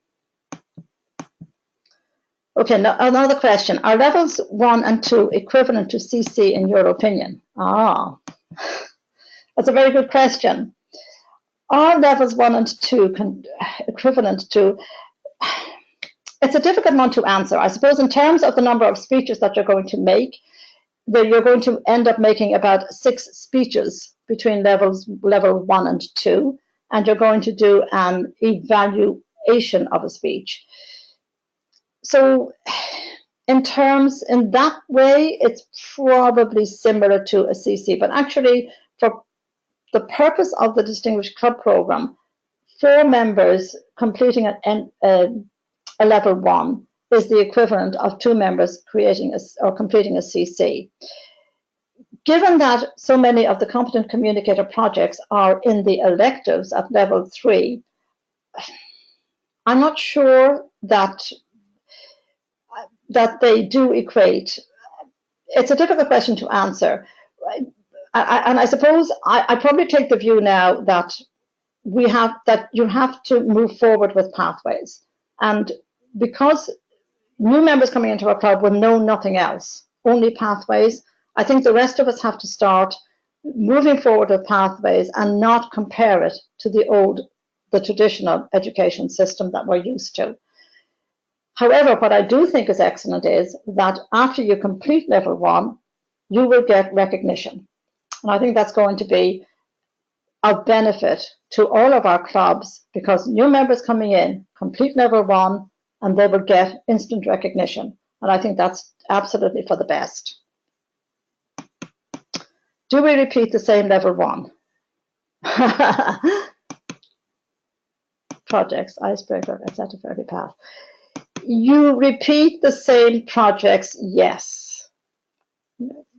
A: Okay, now another question. Are levels 1 and 2 equivalent to CC in your opinion? That's a very good question. Are levels 1 and 2 equivalent to? It's a difficult one to answer. I suppose in terms of the number of speeches that you're going to make, you're going to end up making about 6 speeches between level 1 and 2, and you're going to do an evaluation of a speech. So in that way, it's probably similar to a CC, but actually for the purpose of the Distinguished Club Program, 4 members completing a level 1 is the equivalent of 2 members completing a CC. Given that so many of the competent communicator projects are in the electives at level 3, I'm not sure that they do equate. It's a difficult question to answer. And I suppose I probably take the view now that you have to move forward with pathways. And because new members coming into our club will know nothing else, only pathways, I think the rest of us have to start moving forward with pathways and not compare it to the traditional education system that we're used to. However, what I do think is excellent is that after you complete level 1, you will get recognition. And I think that's going to be of benefit to all of our clubs, because new members coming in complete level 1 and they will get instant recognition. And I think that's absolutely for the best. Do we repeat the same level 1? Projects, icebreaker, etc. for every path. You repeat the same projects, yes.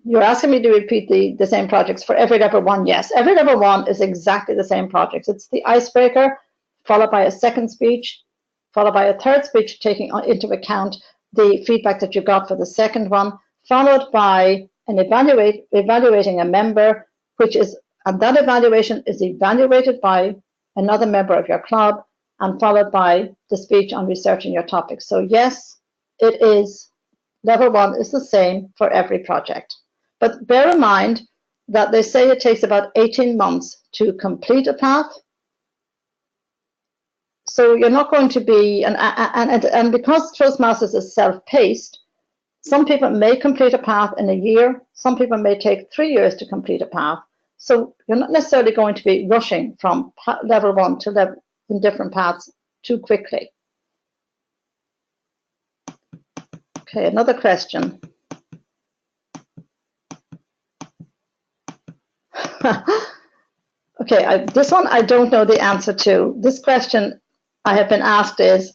A: You're asking me to repeat the same projects for every level 1, yes. Every level 1 is exactly the same projects. It's the icebreaker, followed by a second speech, followed by a third speech, taking into account the feedback that you got for the second one, followed by an evaluating a member, and that evaluation is evaluated by another member of your club, and followed by the speech on researching your topic. So yes, it is, level 1 is the same for every project. But bear in mind that they say it takes about 18 months to complete a path. So you're not going to be, and because Toastmasters is self-paced, some people may complete a path in a year, some people may take 3 years to complete a path. So you're not necessarily going to be rushing from level 1 to level in different paths too quickly. Okay, another question. Okay, this one I don't know the answer to. This question I have been asked is,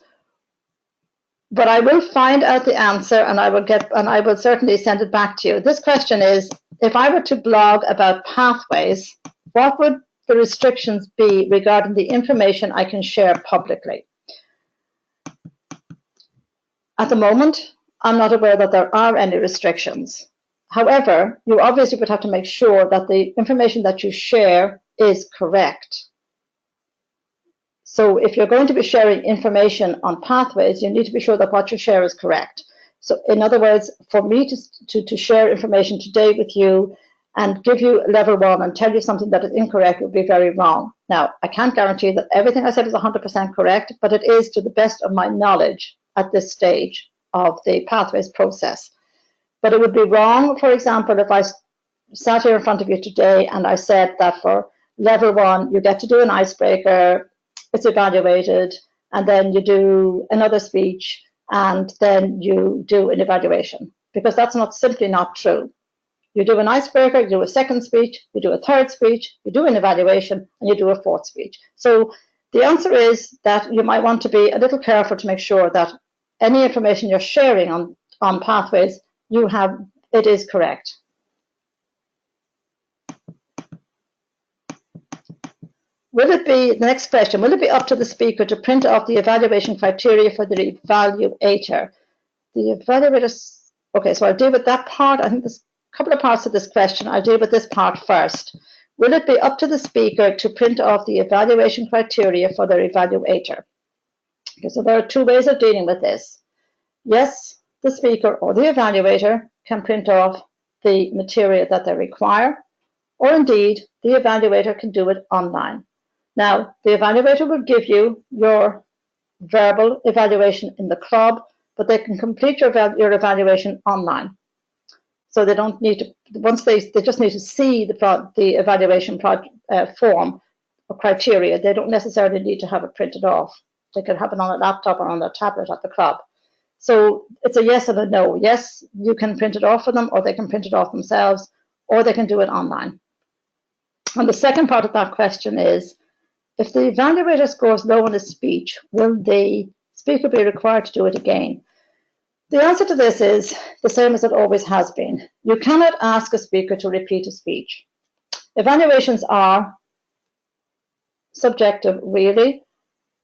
A: but I will find out the answer and I will certainly send it back to you. This question is, if I were to blog about pathways, what would the restrictions be regarding the information I can share publicly? At the moment, I'm not aware that there are any restrictions. However, you obviously would have to make sure that the information that you share is correct. So if you're going to be sharing information on pathways, you need to be sure that what you share is correct. So in other words, for me to share information today with you and give you level 1 and tell you something that is incorrect would be very wrong. Now, I can't guarantee that everything I said is 100% correct, but it is to the best of my knowledge at this stage of the pathways process. But it would be wrong, for example, if I sat here in front of you today and I said that for level 1, you get to do an icebreaker, it's evaluated, and then you do another speech, and then you do an evaluation, because that's simply not true. You do an icebreaker, you do a second speech, you do a third speech, you do an evaluation, and you do a fourth speech. So the answer is that you might want to be a little careful to make sure that any information you're sharing on pathways, it is correct. The next question, will it be up to the speaker to print off the evaluation criteria for the evaluator? The evaluator, okay, so I'll deal with that part. I think there's a couple of parts of this question. I'll deal with this part first. Will it be up to the speaker to print off the evaluation criteria for their evaluator? Okay, so there are 2 ways of dealing with this. Yes, the speaker or the evaluator can print off the material that they require, or indeed, the evaluator can do it online. Now, the evaluator will give you your verbal evaluation in the club, but they can complete your evaluation online. So they don't need to, once they just need to see the evaluation form or criteria. They don't necessarily need to have it printed off. They can have it on a laptop or on their tablet at the club. So it's a yes and a no. Yes, you can print it off for them, or they can print it off themselves, or they can do it online. And the second part of that question is, if the evaluator scores low on a speech, will the speaker be required to do it again? The answer to this is the same as it always has been. You cannot ask a speaker to repeat a speech. Evaluations are subjective, really,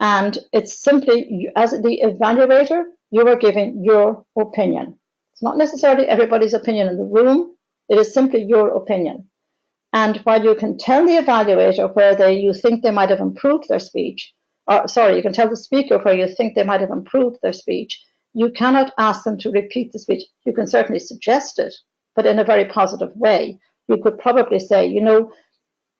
A: and it's simply, as the evaluator, you are giving your opinion. It's not necessarily everybody's opinion in the room. It is simply your opinion. And while you can tell the evaluator where you think they might have improved their speech, or sorry, you can tell the speaker where you think they might have improved their speech, you cannot ask them to repeat the speech. You can certainly suggest it, but in a very positive way. You could probably say, you know,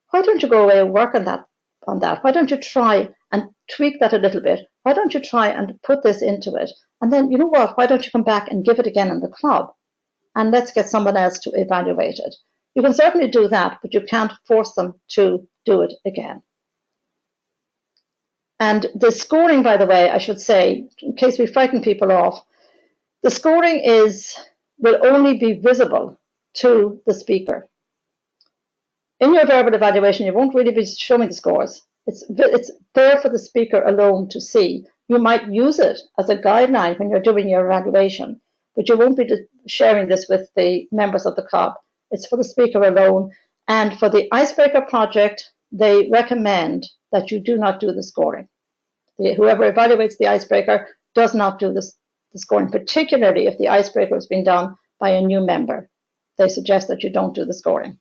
A: why don't you go away and work on that? Why don't you try and tweak that a little bit? Why don't you try and put this into it? And then, you know what, why don't you come back and give it again in the club? And let's get someone else to evaluate it. You can certainly do that, but you can't force them to do it again. And the scoring, by the way, I should say, in case we frighten people off, the scoring will only be visible to the speaker. In your verbal evaluation, you won't really be showing the scores. It's there for the speaker alone to see. You might use it as a guideline when you're doing your evaluation, but you won't be sharing this with the members of the club. It's for the speaker alone. And for the icebreaker project, they recommend that you do not do the scoring. Whoever evaluates the icebreaker does not do the scoring, particularly if the icebreaker has been done by a new member. They suggest that you don't do the scoring.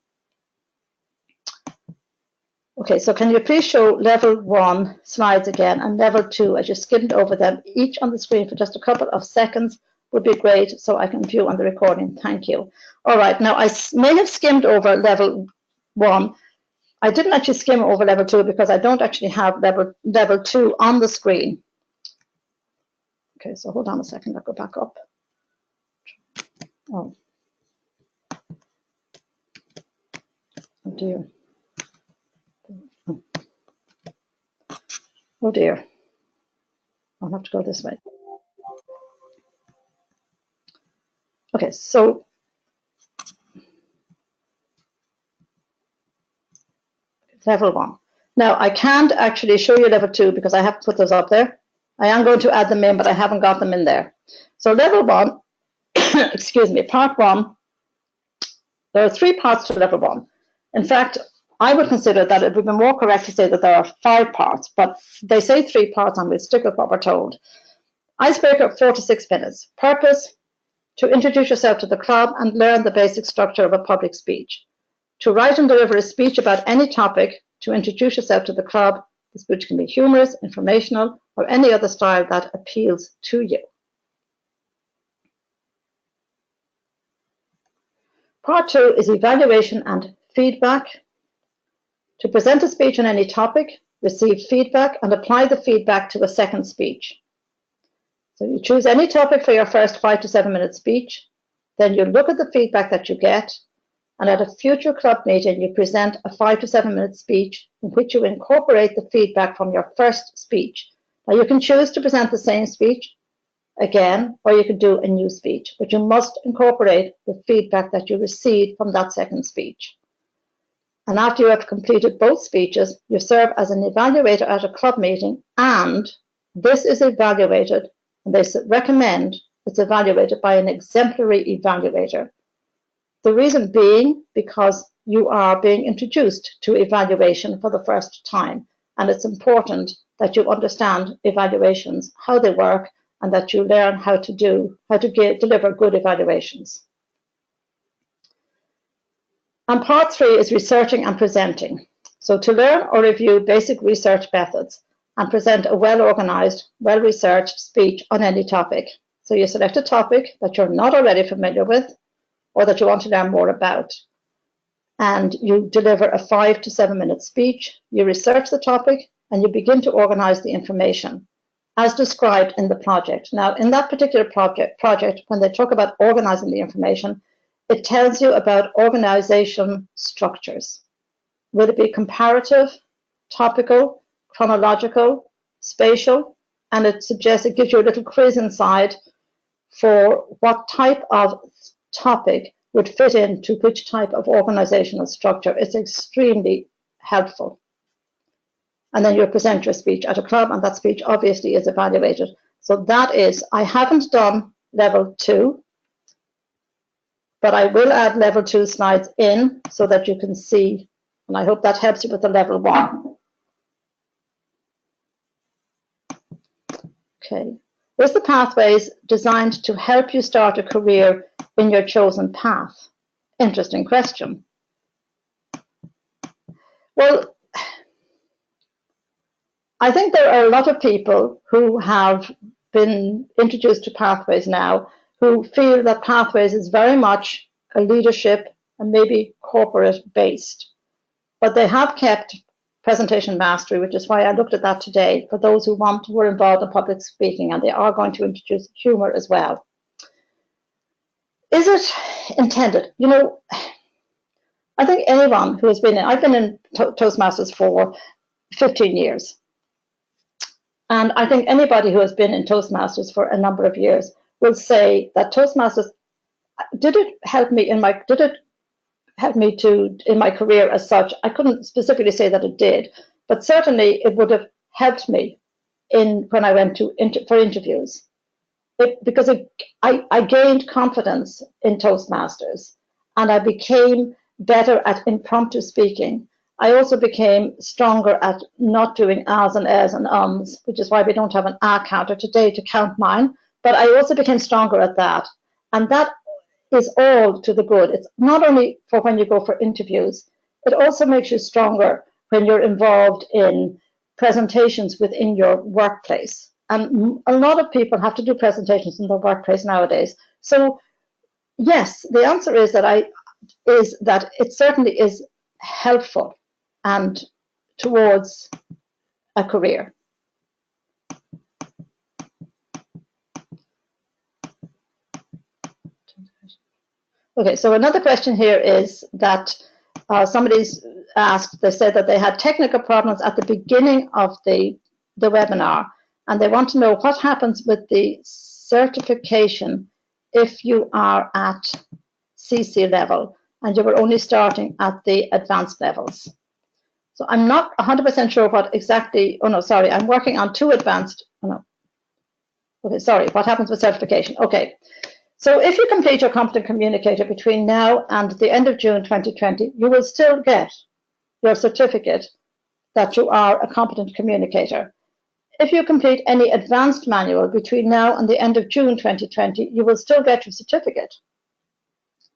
A: Okay, so can you please show level 1 slides again, and level 2 as you skimmed over them, each on the screen for just a couple of seconds would be great, so I can view on the recording. Thank you. All right, now I may have skimmed over level 1. I didn't actually skim over level 2 because I don't actually have level 2 on the screen. Okay, so hold on a second, I'll go back up. Oh dear. Oh dear. I'll have to go this way. Okay, so level 1. Now I can't actually show you level 2 because I have to put those up there. I am going to add them in, but I haven't got them in there. So level 1, excuse me, part 1, there are 3 parts to level 1. In fact, I would consider that it would be more correct to say that there are 5 parts, but they say 3 parts and we'll stick with what we're told. Icebreaker, 4 to 6 minutes. Purpose, to introduce yourself to the club and learn the basic structure of a public speech. To write and deliver a speech about any topic, to introduce yourself to the club. The speech can be humorous, informational, or any other style that appeals to you. Part 2 is evaluation and feedback. To present a speech on any topic, receive feedback, and apply the feedback to a second speech. So you choose any topic for your first 5 to 7 minute speech, then you look at the feedback that you get, and at a future club meeting, you present a 5 to 7 minute speech in which you incorporate the feedback from your first speech. Now you can choose to present the same speech again, or you can do a new speech, but you must incorporate the feedback that you received from that second speech. And after you have completed both speeches, you serve as an evaluator at a club meeting, and this is evaluated, and they recommend it's evaluated by an exemplary evaluator. The reason being because you are being introduced to evaluation for the first time, and it's important that you understand evaluations, how they work, and that you learn how to deliver good evaluations. And part 3 is researching and presenting. So to learn or review basic research methods and present a well-organized, well-researched speech on any topic. So you select a topic that you're not already familiar with or that you want to learn more about. And you deliver a 5 to 7 minute speech. You research the topic and you begin to organize the information as described in the project. Now, in that particular project, when they talk about organizing the information, it tells you about organization structures. Will it be comparative, topical, chronological, spatial? And it suggests, it gives you a little quiz inside for what type of topic would fit into which type of organizational structure. It's extremely helpful. And then you present your speech at a club, and that speech obviously is evaluated. So that is, I haven't done level 2, but I will add level 2 slides in so that you can see, and I hope that helps you with the level 1. Okay. Is the pathways designed to help you start a career in your chosen path? Interesting question. Well, I think there are a lot of people who have been introduced to pathways now who feel that pathways is very much a leadership and maybe corporate based, but they have kept presentation mastery, which is why I looked at that today for those who were involved in public speaking, and they are going to introduce humor as well. Is it intended? You know, I think anyone who has been in, I've been in Toastmasters for 15 years. And I think anybody who has been in Toastmasters for a number of years will say that Toastmasters, did it help me in my career as such? I couldn't specifically say that it did, but certainly it would have helped me when I went for interviews. Because I gained confidence in Toastmasters, and I became better at impromptu speaking. I also became stronger at not doing ahs and ehs and ums, which is why we don't have an ah counter today to count mine. But I also became stronger at that. And that is all to the good. It's not only for when you go for interviews, it also makes you stronger when you're involved in presentations within your workplace. And a lot of people have to do presentations in their workplace nowadays. So yes, the answer is that it certainly is helpful and towards a career. Okay, so another question here is that somebody's asked, they said that they had technical problems at the beginning of the webinar, and they want to know what happens with the certification if you are at CC level and you were only starting at the advanced levels. So I'm not 100% sure what exactly, oh no, sorry, I'm working on 2 advanced, oh no. Okay, sorry, what happens with certification? Okay, so if you complete your competent communicator between now and the end of June 2020, you will still get your certificate that you are a competent communicator. If you complete any advanced manual between now and the end of June 2020, you will still get your certificate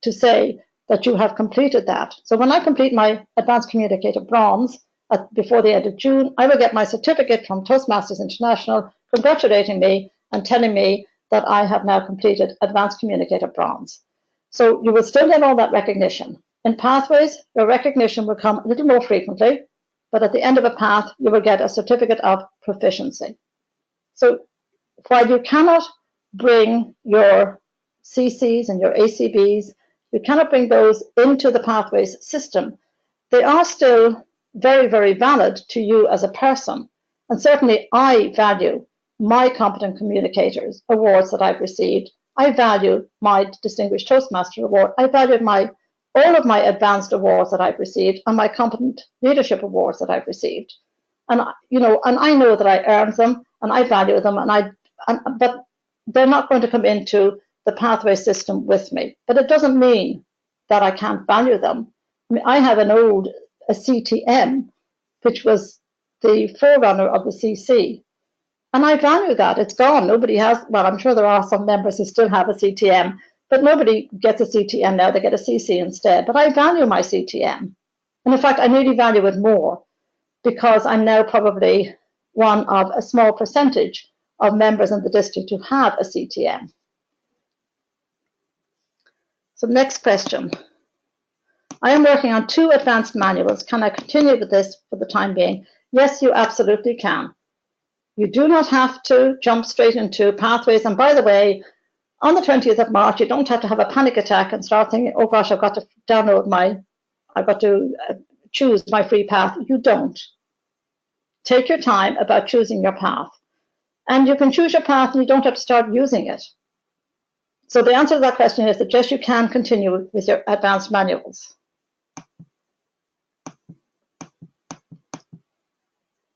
A: to say that you have completed that. So when I complete my advanced communicator bronze before the end of June, I will get my certificate from Toastmasters International congratulating me and telling me that I have now completed advanced communicator bronze. So you will still get all that recognition. In pathways, your recognition will come a little more frequently, but at the end of a path, you will get a certificate of proficiency. So while you cannot bring your CCs and your ACBs, you cannot bring those into the pathways system, they are still very, very valid to you as a person. And certainly I value my Competent Communicators awards that I've received. I value my Distinguished Toastmaster award. I value all of my advanced awards that I've received and my Competent Leadership awards that I've received. And and I know that I earned them and I value them, but they're not going to come into the pathway system with me. But it doesn't mean that I can't value them. I mean, I have a CTM, which was the forerunner of the CC. And I value that. It's gone. Nobody has, well, I'm sure there are some members who still have a CTM, but nobody gets a CTM now. They get a CC instead. But I value my CTM. And in fact, I really value it more because I'm now probably one of a small percentage of members in the district who have a CTM. So next question. I am working on 2 advanced manuals. Can I continue with this for the time being? Yes, you absolutely can. You do not have to jump straight into pathways. And by the way, On the 20th of March, you don't have to have a panic attack and start thinking, oh gosh, I've got to I've got to choose my free path. You don't. Take your time about choosing your path. And you can choose your path and you don't have to start using it. So the answer to that question is that yes, you can continue with your advanced manuals.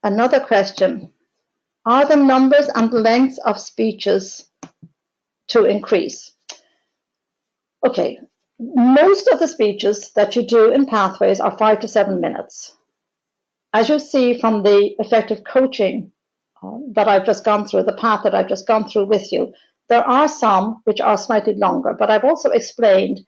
A: Another question, are the numbers and lengths of speeches to increase? Okay, most of the speeches that you do in Pathways are 5 to 7 minutes. As you see from the effective coaching that I've just gone through, the path that I've just gone through with you, there are some which are slightly longer, but I've also explained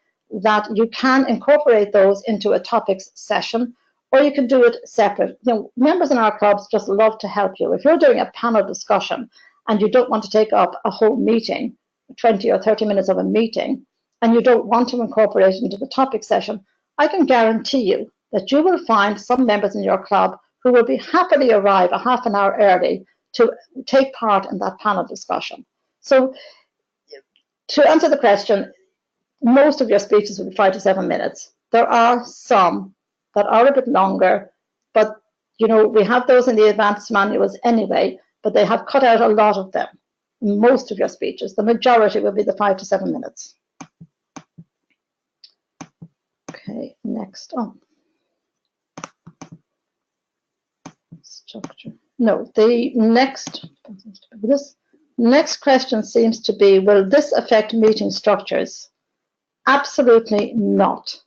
A: that you can incorporate those into a topics session, or you can do it separate. You know, members in our clubs just love to help you. If you're doing a panel discussion and you don't want to take up a whole meeting, 20 or 30 minutes of a meeting, and you don't want to incorporate it into the topic session, I can guarantee you that you will find some members in your club who will be happily arrive a half an hour early to take part in that panel discussion. So to answer the question, most of your speeches will be 5 to 7 minutes. There are some that are a bit longer, but you know, we have those in the advanced manuals anyway, but they have cut out a lot of them. Most of your speeches, the majority will be the 5 to 7 minutes. Okay, next on. Structure. No, the next question seems to be, will this affect meeting structures? Absolutely not.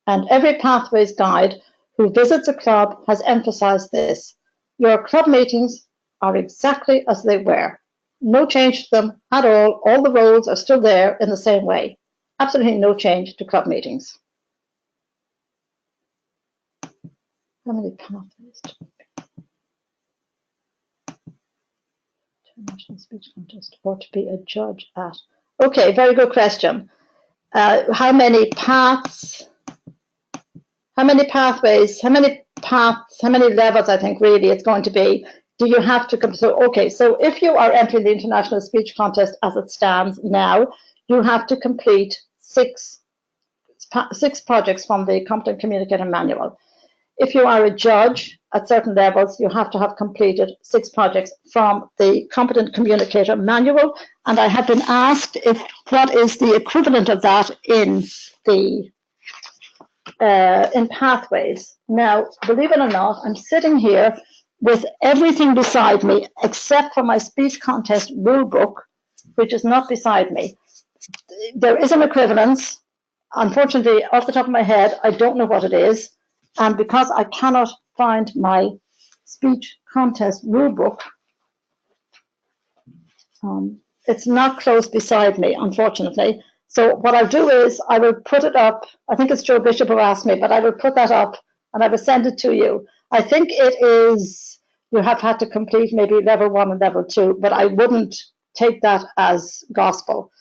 A: And every Pathways guide who visits a club has emphasized this. Your club meetings are exactly as they were. No change to them at all. All the roles are still there in the same way. Absolutely no change to club meetings. How many pathways? International speech contest, or to be a judge at? Okay, very good question. How many paths? How many pathways? How many paths? How many levels? I think really it's going to be. Do you have to come? So okay, so if you are entering the international speech contest as it stands now, you have to complete six projects from the Competent Communicator Manual. If you are a judge at certain levels, you have to have completed 6 projects from the Competent Communicator Manual. And I have been asked what is the equivalent of that in the in Pathways. Now, believe it or not, I'm sitting here with everything beside me except for my speech contest rule book, which is not beside me. There is an equivalence. Unfortunately, off the top of my head, I don't know what it is. And because I cannot find my speech contest rulebook, it's not close beside me, unfortunately. So what I'll do is I will put it up. I think it's Joe Bishop who asked me, but I will put that up and I will send it to you. I think it is, you have had to complete maybe level 1 and level 2, but I wouldn't take that as gospel.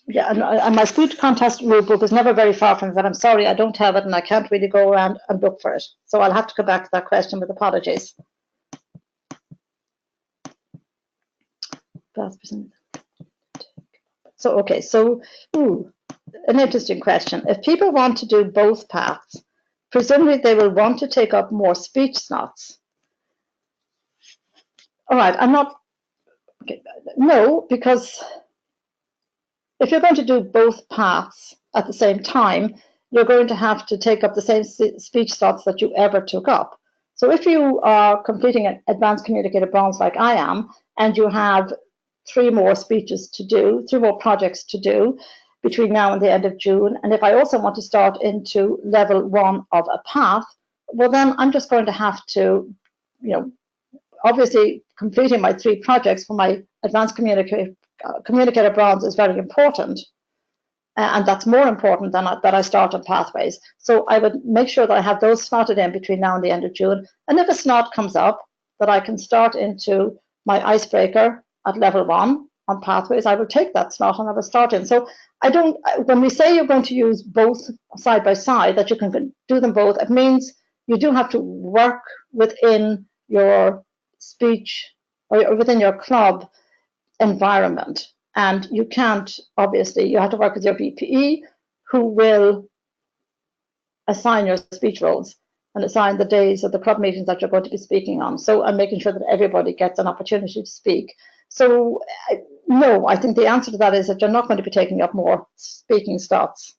A: Yeah, and my speech contest rulebook is never very far from that. I'm sorry, I don't have it, and I can't really go around and look for it. So I'll have to go back to that question with apologies. So, okay, so, an interesting question. If people want to do both paths, presumably they will want to take up more speech slots. All right, I'm not, okay, no, because if you're going to do both paths at the same time, you're going to have to take up the same speech slots that you ever took up. So if you are completing an advanced communicator bronze like I am, and you have 3 more speeches to do, 3 more projects to do between now and the end of June, and if I also want to start into level 1 of a path, well then I'm just going to have to, you know, obviously completing my 3 projects for my advanced communicator bronze is very important, and that's more important than that I start on Pathways. So I would make sure that I have those slotted in between now and the end of June, and if a slot comes up that I can start into my icebreaker at level 1 on Pathways, I will take that slot and I will start in. So I don't, when we say you're going to use both side by side, that you can do them both, it means you do have to work within your speech or within your club environment. And you can't, obviously, you have to work with your VPE, who will assign your speech roles and assign the days of the club meetings that you're going to be speaking on. So I'm making sure that everybody gets an opportunity to speak. So no, I think the answer to that is that you're not going to be taking up more speaking slots.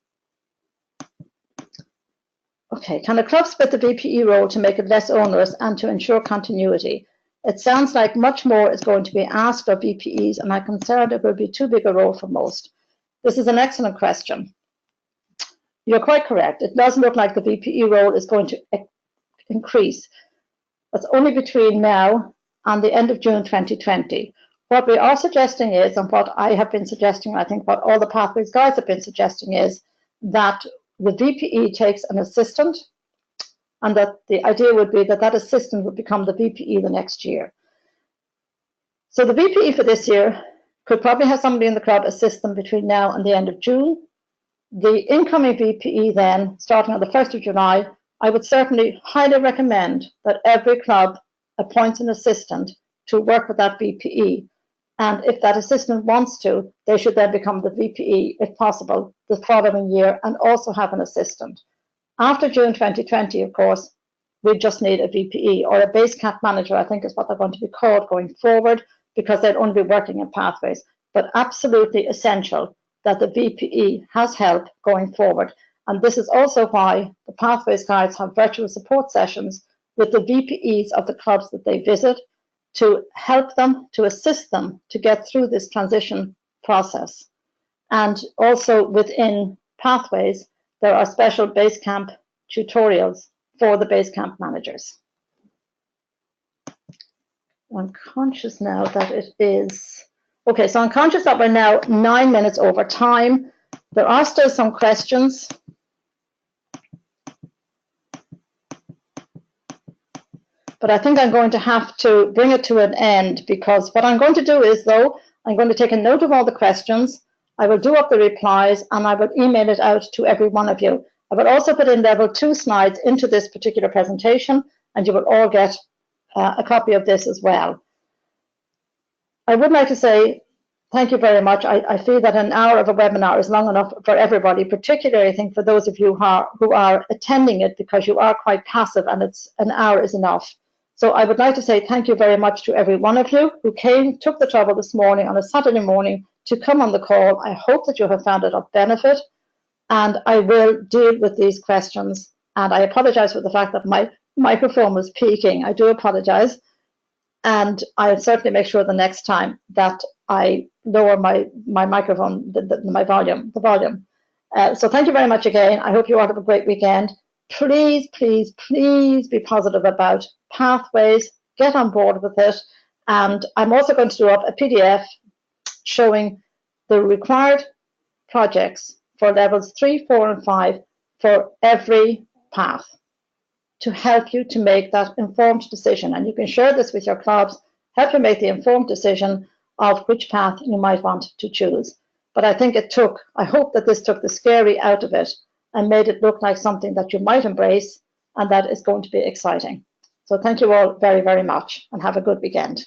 A: Okay, can a club split the VPE role to make it less onerous and to ensure continuity? It sounds like much more is going to be asked of VPEs, and I'm concerned it will be too big a role for most. This is an excellent question. You're quite correct. It does look like the VPE role is going to increase. That's only between now and the end of June 2020. What we are suggesting is, and what I have been suggesting, I think what all the Pathways guys have been suggesting is that the VPE takes an assistant, and that the idea would be that that assistant would become the VPE the next year. So the VPE for this year could probably have somebody in the club assist them between now and the end of June. The incoming VPE then, starting on the 1st of July, I would certainly highly recommend that every club appoints an assistant to work with that VPE. And if that assistant wants to, they should then become the VPE, if possible, the following year, and also have an assistant. After June 2020, of course, we just need a VPE, or a base camp manager, I think is what they're going to be called going forward, because they'll only be working in Pathways. But absolutely essential that the VPE has help going forward. And this is also why the Pathways guides have virtual support sessions with the VPEs of the clubs that they visit, to help them, to assist them to get through this transition process. And also within Pathways, there are special base camp tutorials for the base camp managers. I'm conscious now that it is, okay, so I'm conscious that we're now 9 minutes over time. There are still some questions. But I think I'm going to have to bring it to an end, because what I'm going to do is, though, I'm going to take a note of all the questions. I will do up the replies, and I will email it out to every one of you. I will also put in level 2 slides into this particular presentation, and you will all get a copy of this as well. I would like to say thank you very much. I feel that an hour of a webinar is long enough for everybody, particularly I think for those of you who are attending it, because you are quite passive, and it's an hour is enough. So I would like to say thank you very much to every one of you who took the trouble this morning on a Saturday morning to come on the call. I hope that you have found it of benefit, and I will deal with these questions. And I apologize for the fact that my microphone was peaking. I do apologize. And I'll certainly make sure the next time that I lower my microphone, the volume. So thank you very much again. I hope you all have a great weekend. Please, please, please be positive about Pathways. Get on board with it. And I'm also going to do up a PDF showing the required projects for levels 3, 4, and 5 for every path, to help you to make that informed decision. And you can share this with your clubs, help you make the informed decision of which path you might want to choose. But I think I hope that this took the scary out of it and made it look like something that you might embrace and that is going to be exciting. So thank you all very, very much, and have a good weekend.